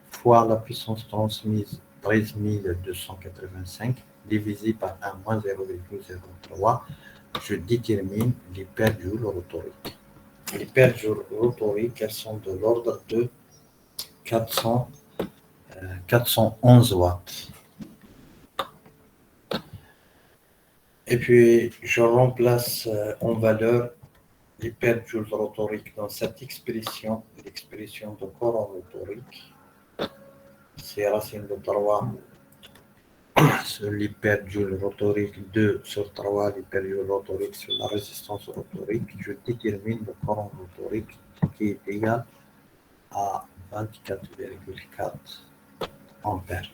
fois la puissance transmise 13285 divisé par 1 moins 0,03. Je détermine l'hyperjoule rotorique. L'hyperjoule rotorique, elles sont de l'ordre de 411 watts. Et puis, je remplace en valeur l'hyperjoule rotorique dans cette expression, l'expression de courant rotorique. C'est racine de 3 sur l'hyperjoule rotorique, 2 sur 3 l'hyperjoule rotorique sur la résistance rotorique. Je détermine le courant rotorique qui est égal à 24,4 ampères.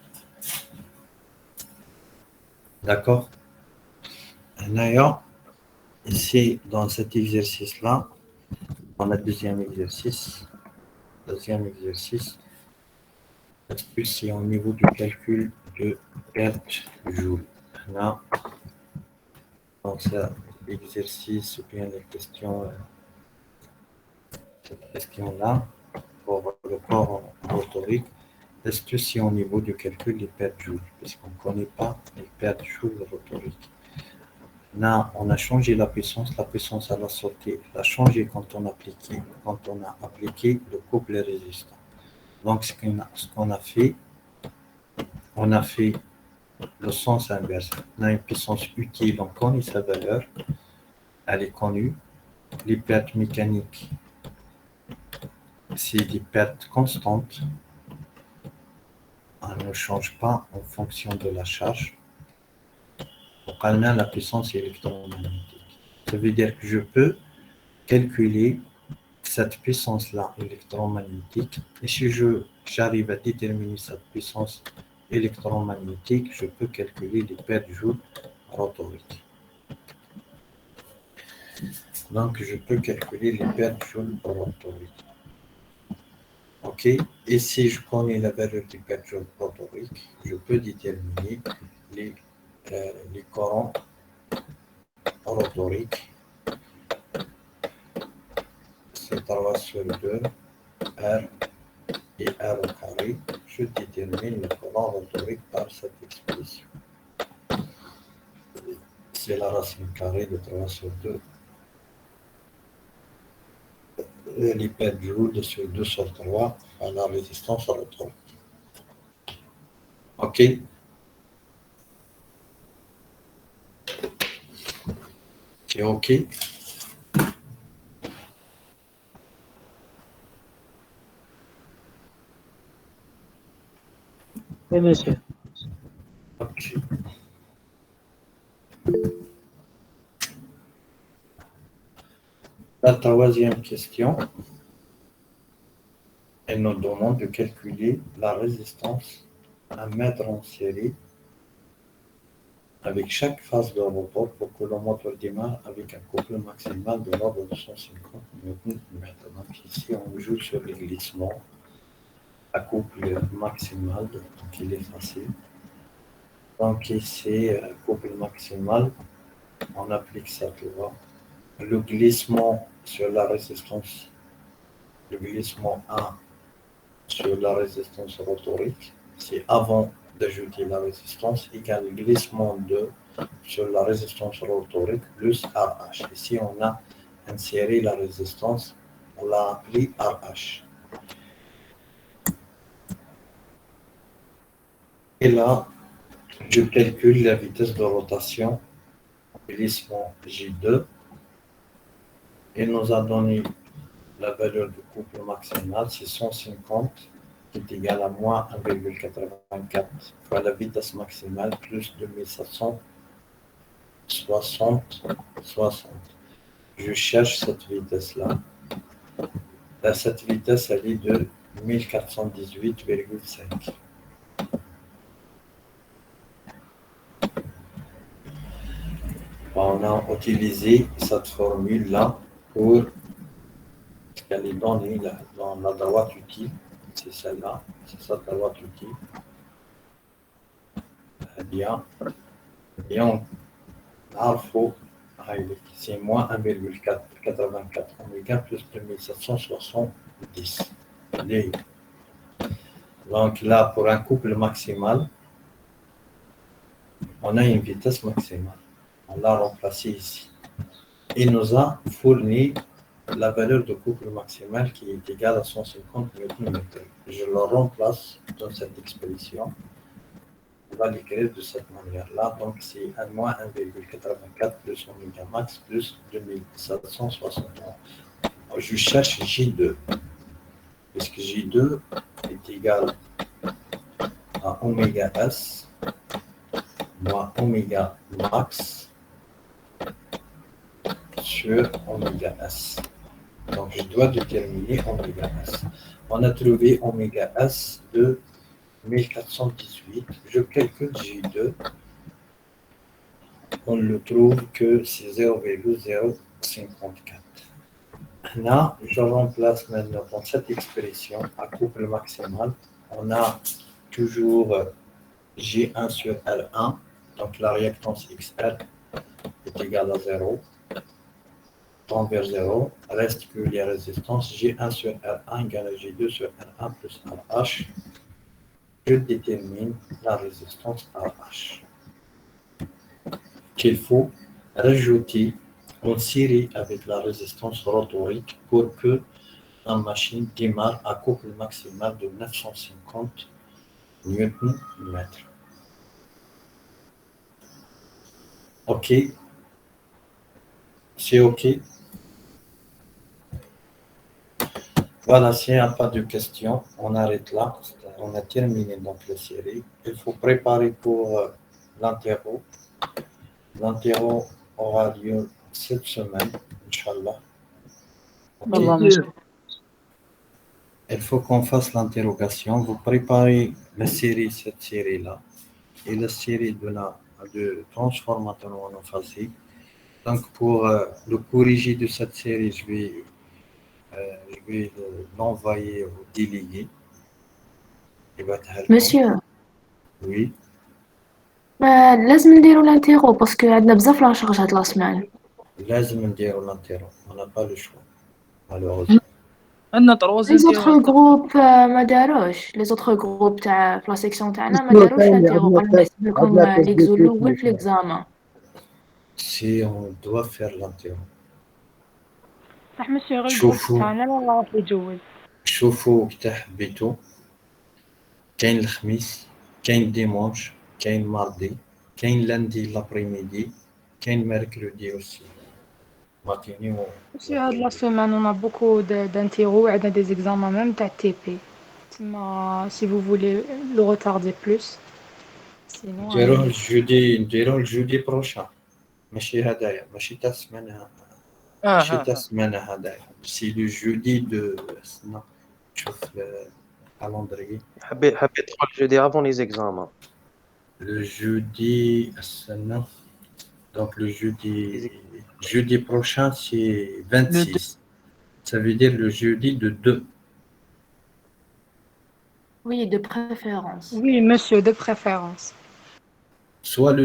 D'accord? D'ailleurs, ici, dans cet exercice-là, dans le deuxième exercice, c'est au niveau du calcul de perte joule. Là, donc ça, l'exercice ou bien les questions, cette question-là, pour le corps rotorique, est-ce que c'est au niveau du calcul des pertes joule? Parce qu'on ne connaît pas les pertes joule rotoriques. Là, on a changé la puissance elle a sauté, elle a changé quand on a appliqué le couple résistant. Donc, ce qu'on a fait, on a fait le sens inverse. On a une puissance utile, on connaît sa valeur, elle est connue. Les pertes mécaniques, c'est des pertes constantes. Elle ne change pas en fonction de la charge. Donc, elle a la puissance électromagnétique. Ça veut dire que je peux calculer cette puissance-là électromagnétique. Et si j'arrive à déterminer cette puissance électromagnétique, je peux calculer les pertes joule rotoriques. Donc, je peux calculer les pertes joule rotoriques. OK? Et si je connais la valeur des pertes joule rotoriques, je peux déterminer les courants rotoriques. C'est 3 sur 2, R et R au carré. Je détermine le courant rotorique par cette expression. C'est la racine carrée de 3 sur 2. L'hyperjoule sur 2 sur 3 à la résistance rotorique. OK? C'est OK?
Oui, monsieur.
OK. La troisième question, elle nous demande de calculer la résistance à mettre en série avec chaque phase de rotor pour que le moteur démarre avec un couple maximal de l'ordre de 150 Nm. Donc ici, on joue sur les glissements à couple maximal, donc il est facile. Donc ici, couple maximal, on applique cette loi. Le glissement sur la résistance, le glissement 1 sur la résistance rotorique, c'est avant d'ajouter la résistance, égale glissement 2 sur la résistance rotorique plus RH. Ici, on a inséré la résistance, on l'a appelée RH. Et là, je calcule la vitesse de rotation, glissement J2. Il nous a donné la valeur du couple maximal, c'est 150, qui est égal à moins 1,84 fois la vitesse maximale plus 2760. Je cherche cette vitesse-là. Cette vitesse, elle est de 1418,5. On a utilisé cette formule-là pour ce qu'elle est donnée dans la droite utile. C'est celle-là, c'est ça la droite utile. Bien, on C'est moins 1,84 oméga plus 2770. Donc là, pour un couple maximal, on a une vitesse maximale. On l'a remplacé ici. Il nous a fourni la valeur de couple maximal qui est égale à 150 Nm. Je le remplace dans cette expression. On va l'écrire de cette manière-là. Donc, c'est 1 moins 1,84 plus oméga max plus 2771. Je cherche J2. Puisque J2 est égal à oméga S moins oméga max sur oméga S. Donc, je dois déterminer oméga S. On a trouvé oméga S de 1418. Je calcule J2. On le trouve que c'est 0,054. Là, je remplace maintenant dans cette expression à couple maximal. On a toujours G1 sur R1. Donc, la réactance XR est égale à 0. Tend vers 0. Reste que les résistances G1 sur R1 égale à G2 sur R1 plus RH. Je détermine la résistance RH qu'il faut rajouter en série avec la résistance rotorique pour que la machine démarre à couple maximal de 950 Nm. OK. C'est OK. Voilà, s'il n'y a pas de questions, on arrête là. On a terminé donc la série. Il faut préparer pour l'interro. L'interro aura lieu cette semaine, Inch'Allah. Okay. Il faut qu'on fasse l'interrogation. Vous préparez la série, cette série-là, et la série de transformateurs monophasiques. Donc, pour le corriger de cette série, je vais l'envoyer au délégué.
Monsieur,
Oui.
لازم نديرو l'intero parce que عندنا بزاف لا شارج هاد لا سمان.
لازم نديرو l'intero. On n'a pas le choix, malheureusement.
عندنا طروز
Les autres groupes ما داروش. Les autres groupes تاع في لا سيكسيون تاعنا ما داروش l'intero. قالوا نحسب لكم ليكزو الاول في l'examen.
Si on doit faire l'intero.
صح مسيو غير الجروب تاعنا ما راح يجوز.
شوفوا كتا حبيتو. كاين الخميس، كاين ديمونش، كاين ماردي، كاين لاندي لابريميدي، كاين ميركرودي اوسي. ماتيني و
مسيو هاد لا سيمان اون ا بوكو دانتيرو عندنا دي زيكزامان ميم تاع تي بي. تما سي فو فولي لو روتاردي بلوس سينو
نديروه الجودي بروشان. ماشي هدايا، ماشي تاع السمانة. ماشي تاع السمانة هدايا. سي لو جودي دو شوف calendrier.
حبيت تدخل jeudi avant les examens.
Le jeudi, donc le jeudi prochain, c'est 26. Ça veut dire le jeudi de 2.
Oui, de préférence.
Oui, monsieur, de préférence.
Soit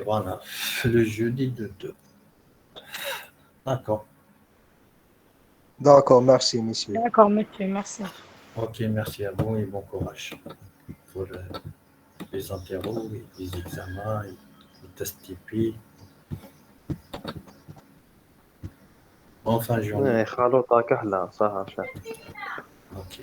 voilà, le jeudi de 2. D'accord.
D'accord, merci, monsieur.
D'accord, monsieur, merci.
Ok, merci à vous et bon courage pour les interros, les examens, les tests typiques. Bonne fin de journée.
خالو طاكح لا صح.
Ok.